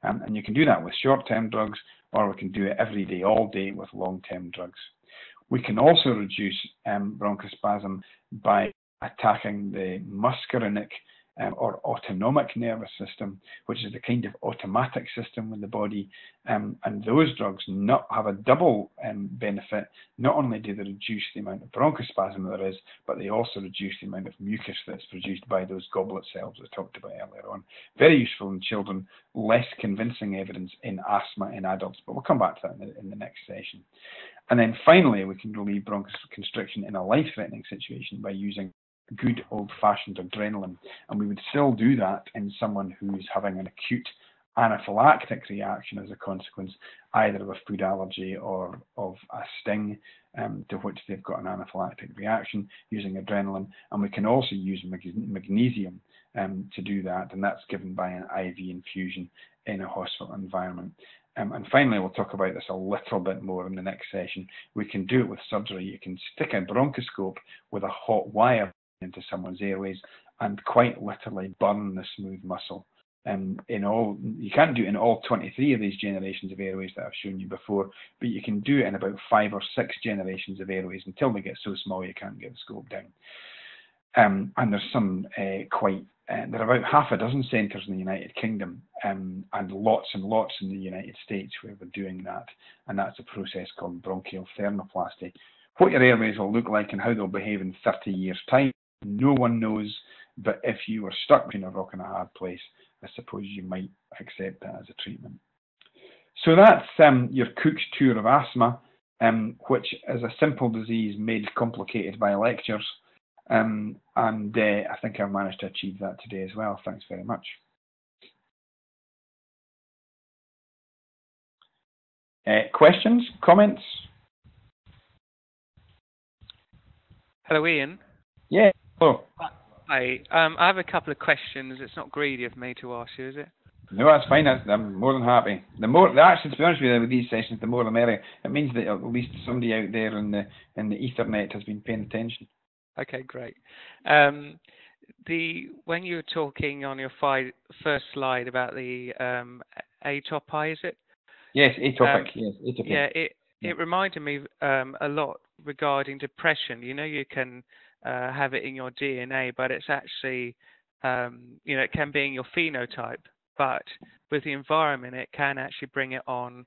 And you can do that with short-term drugs, or we can do it every day, all day with long-term drugs. We can also reduce bronchospasm by attacking the muscarinic or autonomic nervous system, which is the kind of automatic system in the body. And those drugs have a double benefit. Not only do they reduce the amount of bronchospasm there is, but they also reduce the amount of mucus that's produced by those goblet cells I talked about earlier on. Very useful in children, less convincing evidence in asthma in adults, but we'll come back to that in the next session. And then finally, we can relieve bronchoconstriction in a life-threatening situation by using good old-fashioned adrenaline, and we would still do that in someone who's having an acute anaphylactic reaction as a consequence either of a food allergy or of a sting to which they've got an anaphylactic reaction, using adrenaline. And we can also use magnesium to do that, and that's given by an IV infusion in a hospital environment. And finally, we'll talk about this a little bit more in the next session. We can do it with surgery. You can stick a bronchoscope with a hot wire into someone's airways and quite literally burn the smooth muscle. You can't do it in all 23 of these generations of airways that I've shown you before, but you can do it in about 5 or 6 generations of airways until they get so small you can't get the scope down. And there's some there are about half a dozen centres in the United Kingdom and lots and lots in the United States where we're doing that, and that's a process called bronchial thermoplasty. What your airways will look like and how they'll behave in 30 years' time, no one knows, but if you were stuck between a rock and a hard place, I suppose you might accept that as a treatment. So that's your Cook's tour of asthma, which is a simple disease made complicated by lectures. And I think I've managed to achieve that today as well. Thanks very much. Questions, comments? Hello, Ian. Yeah. Hello. Hi. I have a couple of questions. It's not greedy of me to ask you, is it? No, that's fine. I'm more than happy. Actually, to be honest with you, with these sessions, the more the merrier. It means that at least somebody out there in the Ethernet has been paying attention. Okay, great. When you were talking on your first slide about the atopi, is it? Yes, atopic. Yes, atopic. Yeah, it reminded me a lot regarding depression. You know, you can have it in your DNA, but it's actually, it can be in your phenotype. But with the environment, it can actually bring it on.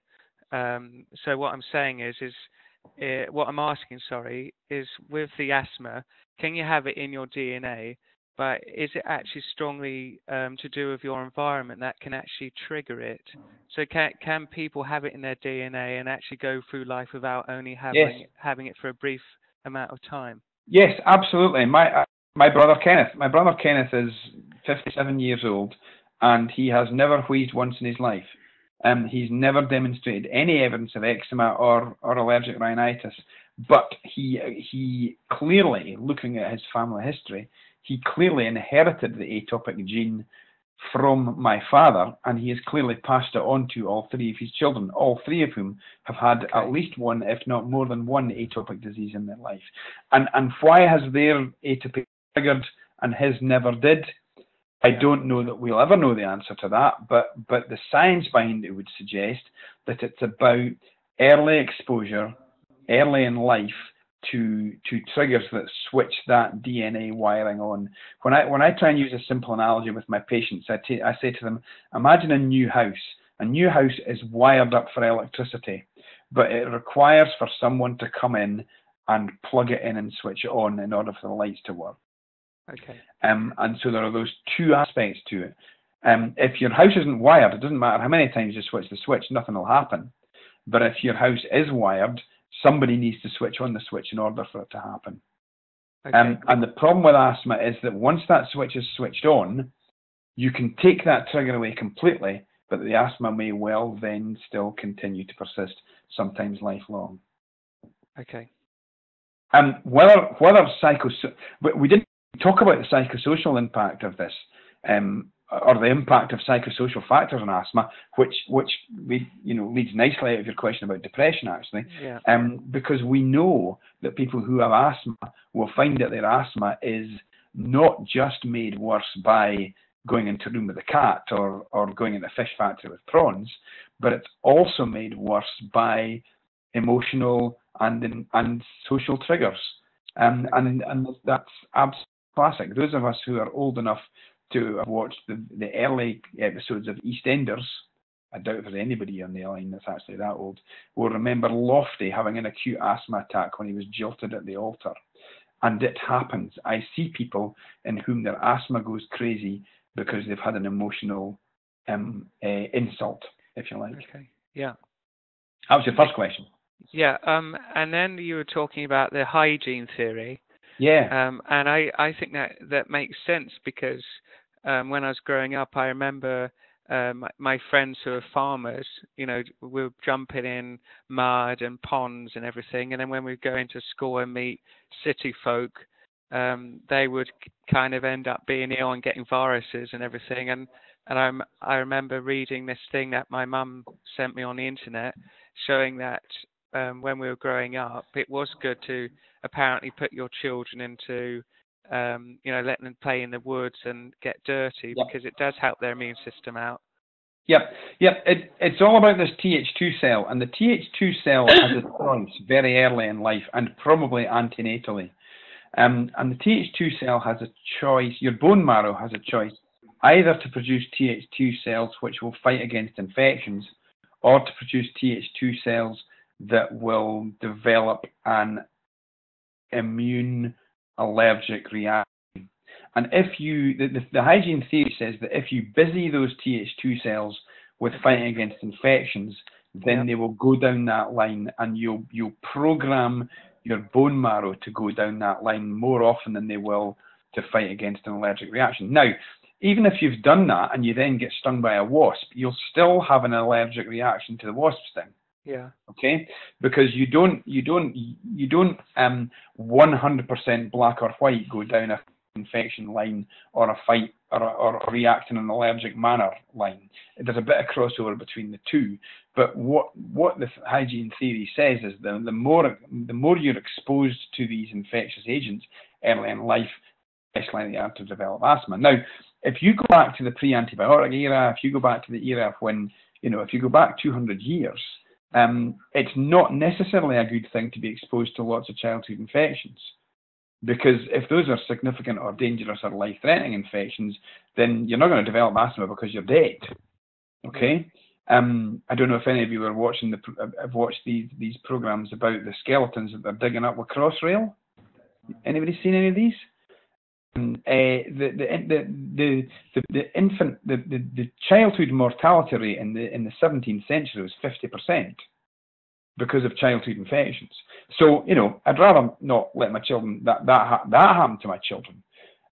So what I'm saying is what I'm asking, is with the asthma, can you have it in your DNA, but is it actually strongly to do with your environment that can actually trigger it? So can people have it in their DNA and actually go through life without only having it for a brief amount of time? Yes, absolutely. My brother Kenneth is 57 years old, and he has never wheezed once in his life. He's never demonstrated any evidence of eczema or allergic rhinitis, but he clearly, looking at his family history, he clearly inherited the atopic gene from my father, and he has clearly passed it on to all 3 of his children, all 3 of whom have had at least one, if not more than one, atopic disease in their life. And why has their atopic triggered and his never did? I don't know that we'll ever know the answer to that, but the science behind it would suggest that it's about early exposure, early in life, to triggers that switch that DNA wiring on. When I try and use a simple analogy with my patients, I say to them, imagine a new house. A new house is wired up for electricity, but it requires for someone to come in and plug it in and switch it on in order for the lights to work. Okay. And so there are those two aspects to it. If your house isn't wired, it doesn't matter how many times you switch the switch, nothing will happen. But if your house is wired, somebody needs to switch on the switch in order for it to happen. Okay. And the problem with asthma is that once that switch is switched on, you can take that trigger away completely, but the asthma may well then still continue to persist, sometimes lifelong. Okay. Whether we didn't talk about the psychosocial impact of this, or the impact of psychosocial factors on asthma, which leads nicely out of your question about depression, actually. Yeah. Because we know that people who have asthma will find that their asthma is not just made worse by going into a room with a cat or going into a fish factory with prawns, but it's also made worse by emotional and social triggers. And that's absolutely classic. Those of us who are old enough to have watched the early episodes of EastEnders, I doubt if there's anybody on the line that's actually that old, will remember Lofty having an acute asthma attack when he was jilted at the altar. And it happens. I see people in whom their asthma goes crazy because they've had an emotional insult, if you like. Okay. Yeah. That was your first question. Yeah. And then you were talking about the hygiene theory. Yeah. And I think that makes sense because when I was growing up, I remember my friends who are farmers, we were jumping in mud and ponds and everything. And then when we'd go into school and meet city folk, they would kind of end up being ill and getting viruses and everything. And I remember reading this thing that my mum sent me on the internet showing that when we were growing up, it was good to apparently put your children into let them play in the woods and get dirty. Yep. Because it does help their immune system out. Yep. It's all about this Th2 cell, and the Th2 cell has a choice very early in life and probably antenatally. And the Th2 cell has a choice, your bone marrow has a choice, either to produce Th2 cells which will fight against infections, or to produce Th2 cells that will develop an immune allergic reaction. And if you, the hygiene theory says that if you busy those Th2 cells with fighting against infections, then they will go down that line, and you'll program your bone marrow to go down that line more often than they will to fight against an allergic reaction. Now, even if you've done that and you then get stung by a wasp, you'll still have an allergic reaction to the wasp sting. Yeah. Okay. Because you don't 100% black or white go down a infection line or a fight or react in an allergic manner line. There's a bit of crossover between the two. But what the hygiene theory says is the more you're exposed to these infectious agents early in life, less likely you are to develop asthma. Now, if you go back to the pre-antibiotic era, if you go back to the era of when, if you go back 200 years, it's not necessarily a good thing to be exposed to lots of childhood infections. Because if those are significant or dangerous or life-threatening infections, then you're not going to develop asthma because you're dead. Okay? I don't know if any of you are watching have watched these programs about the skeletons that they're digging up with Crossrail. Anybody seen any of these? The childhood mortality rate in the 17th century was 50%. Because of childhood infections. So, I'd rather not let my children, that happen to my children.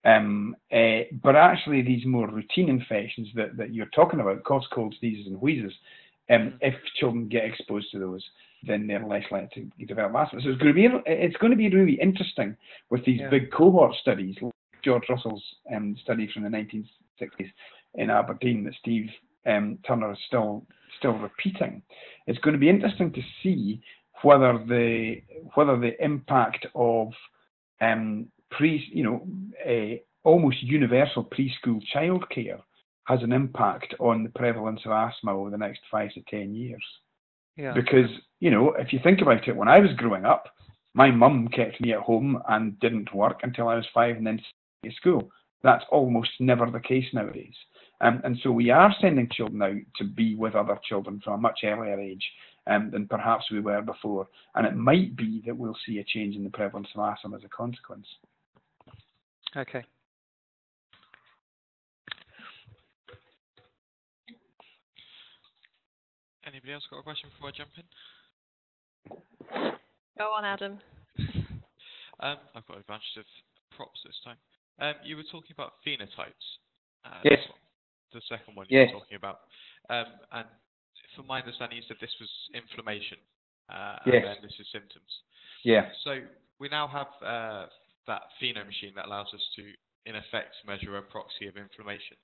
But actually these more routine infections that you're talking about, coughs, colds, sneezes and wheezes, if children get exposed to those, then they're less likely to develop asthma. So it's going to be really interesting with these big cohort studies, like George Russell's study from the 1960s in Aberdeen that Steve Turner is still repeating. It's going to be interesting to see whether the impact of almost universal preschool childcare has an impact on the prevalence of asthma over the next 5 to 10 years. Yeah. Because if you think about it, when I was growing up, my mum kept me at home and didn't work until I was 5 and then to school. That's almost never the case nowadays. And so we are sending children out to be with other children from a much earlier age than perhaps we were before. And it might be that we'll see a change in the prevalence of asthma as a consequence. Okay. Anybody else got a question before I jump in? Go on, Adam. I've got a bunch of props this time. You were talking about phenotypes. Yes. The second one you Yes. were talking about. And from my understanding, you said this was inflammation. Yes. And then this is symptoms. Yeah. So we now have that pheno machine that allows us to, in effect, measure a proxy of inflammation.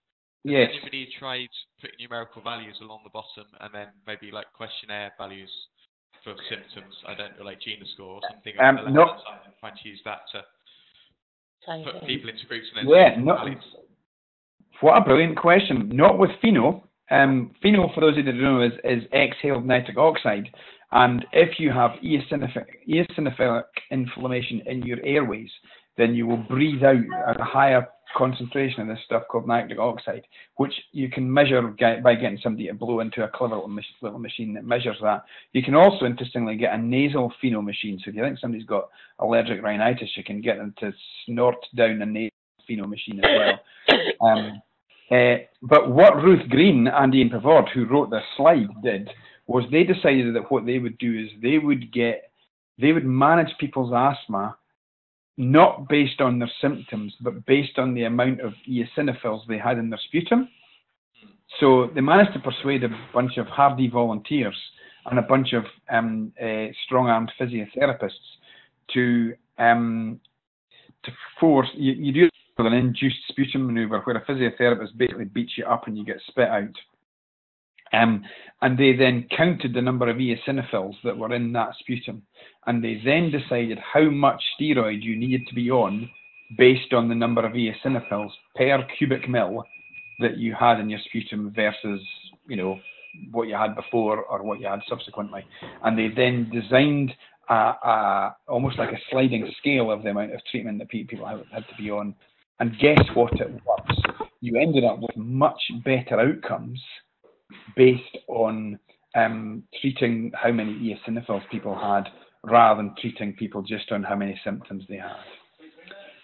Yes. Has anybody tried putting numerical values along the bottom and then maybe like questionnaire values for symptoms? I don't know, like GINA score or something on the no. left-hand side, and trying to use that to put people into groups and then Yeah, values? What a brilliant question. Not with pheno. Pheno, for those of you that don't know, is exhaled nitric oxide. And if you have eosinophilic inflammation in your airways, then you will breathe out a higher concentration of this stuff called nitric oxide, which you can measure by getting somebody to blow into a clever little machine that measures that. You can also, interestingly, get a nasal pheno machine. So if you think somebody's got allergic rhinitis, you can get them to snort down a nasal pheno machine as well. But what Ruth Green and Ian Pavord, who wrote this slide, did was they decided that what they would do is they would manage people's asthma not based on their symptoms, but based on the amount of eosinophils they had in their sputum. So they managed to persuade a bunch of hardy volunteers and a bunch of strong-armed physiotherapists to force, you do an induced sputum maneuver where a physiotherapist basically beats you up and you get spit out. And they then counted the number of eosinophils that were in that sputum. And they then decided how much steroid you needed to be on based on the number of eosinophils per cubic mil that you had in your sputum versus, what you had before or what you had subsequently. And they then designed almost like a sliding scale of the amount of treatment that people had to be on. And guess what it was? You ended up with much better outcomes based on treating how many eosinophils people had rather than treating people just on how many symptoms they had.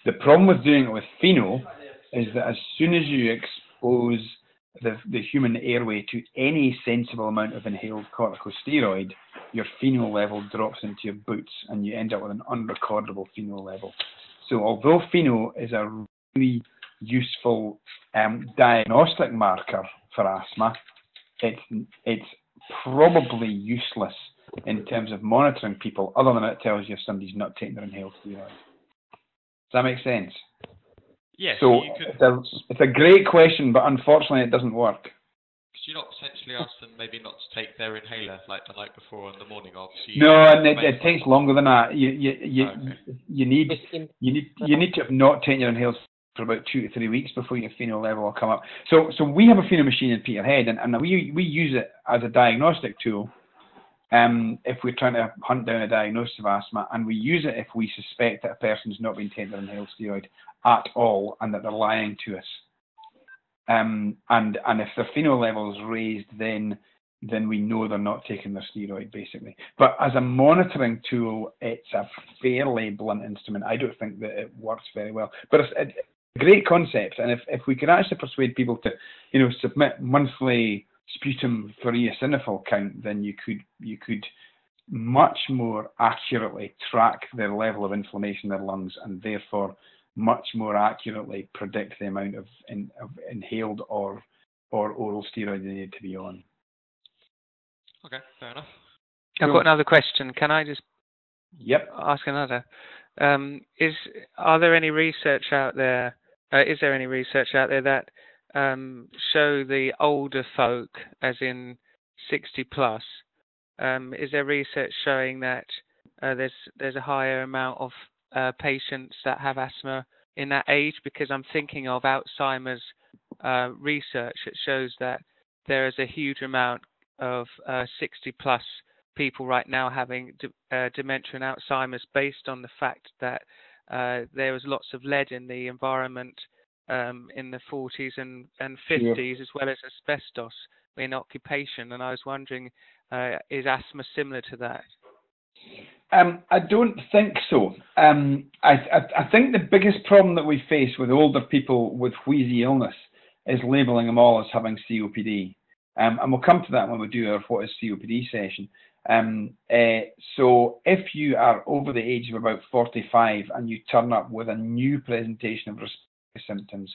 The problem with doing it with pheno is that as soon as you expose the human airway to any sensible amount of inhaled corticosteroid, your pheno level drops into your boots and you end up with an unrecordable pheno level. So although pheno is a really useful diagnostic marker for asthma, it's probably useless in terms of monitoring people, other than it tells you if somebody's not taking their inhaled steroid. Does that make sense? Yes. So it's a great question, but unfortunately it doesn't work. Could you not potentially ask them maybe not to take their inhaler like the night before and the morning of? No, and it takes longer than that. You need to have not taken your inhalers for about 2 to 3 weeks before your pheno level will come up. So we have a pheno machine in Peterhead, and we use it as a diagnostic tool if we're trying to hunt down a diagnosis of asthma, and we use it if we suspect that a person's not been taking their inhaled steroid at all and that they're lying to us. And if their pheno level is raised, then we know they're not taking their steroid, basically. But as a monitoring tool, it's a fairly blunt instrument. I don't think that it works very well. But it's a great concept, and if we could actually persuade people to, submit monthly sputum for eosinophil count, then you could much more accurately track their level of inflammation in their lungs, and therefore much more accurately predict the amount of inhaled or oral steroid they need to be on. Okay, fair enough. I've got another question. Can I just ask another? Are there any research out there? Is there any research out there that show the older folk, as in 60 plus? Is there research showing that there's a higher amount of patients that have asthma in that age? Because I'm thinking of Alzheimer's research. It shows that there is a huge amount of 60 plus people right now having dementia and Alzheimer's based on the fact that there was lots of lead in the environment in the 40s and 50s, as well as asbestos in occupation. And I was wondering, is asthma similar to that? I don't think so. I think the biggest problem that we face with older people with wheezy illness is labelling them all as having COPD. And we'll come to that when we do our What is COPD session. So if you are over the age of about 45 and you turn up with a new presentation of respiratory symptoms,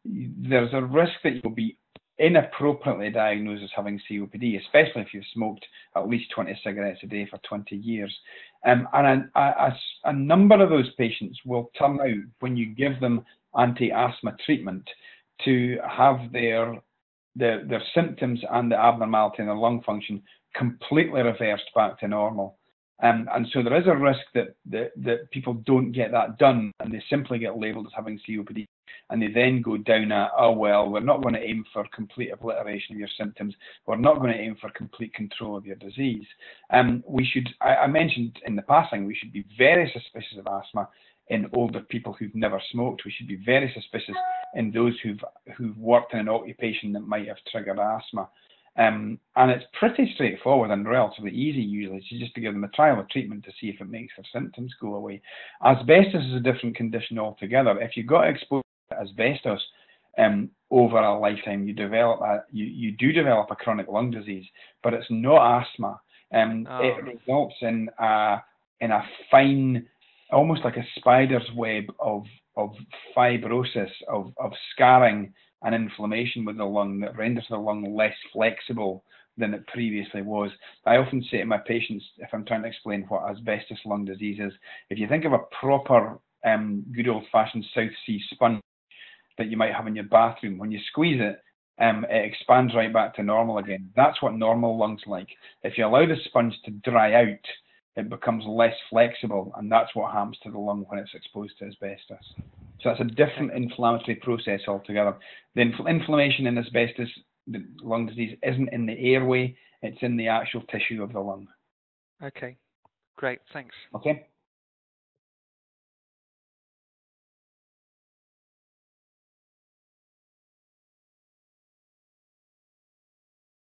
there's a risk that you'll be inappropriately diagnosed as having COPD, especially if you've smoked at least 20 cigarettes a day for 20 years. And a number of those patients will turn out, when you give them anti-asthma treatment, to have their symptoms and the abnormality in their lung function completely reversed back to normal. And so there is a risk that people don't get that done, and they simply get labelled as having COPD, and they then go down a, oh well, we're not going to aim for complete obliteration of your symptoms, we're not going to aim for complete control of your disease. I mentioned in the passing, we should be very suspicious of asthma in older people who've never smoked. We should be very suspicious in those who've worked in an occupation that might have triggered asthma. And it's pretty straightforward and relatively easy usually. It's just to give them a trial of treatment to see if it makes their symptoms go away. Asbestos is a different condition altogether. If you got exposed to asbestos over a lifetime, you do develop a chronic lung disease, but it's not asthma. It results in a fine, almost like a spider's web of fibrosis, of scarring and inflammation with the lung that renders the lung less flexible than it previously was. I often say to my patients, if I'm trying to explain what asbestos lung disease is, if you think of a proper good old-fashioned South Sea sponge that you might have in your bathroom, when you squeeze it, it expands right back to normal again. That's what normal lungs like. If you allow the sponge to dry out, it becomes less flexible, and that's what happens to the lung when it's exposed to asbestos. So that's a different inflammatory process altogether. The inflammation in asbestos, the lung disease, isn't in the airway, it's in the actual tissue of the lung. Okay, great, thanks. Okay.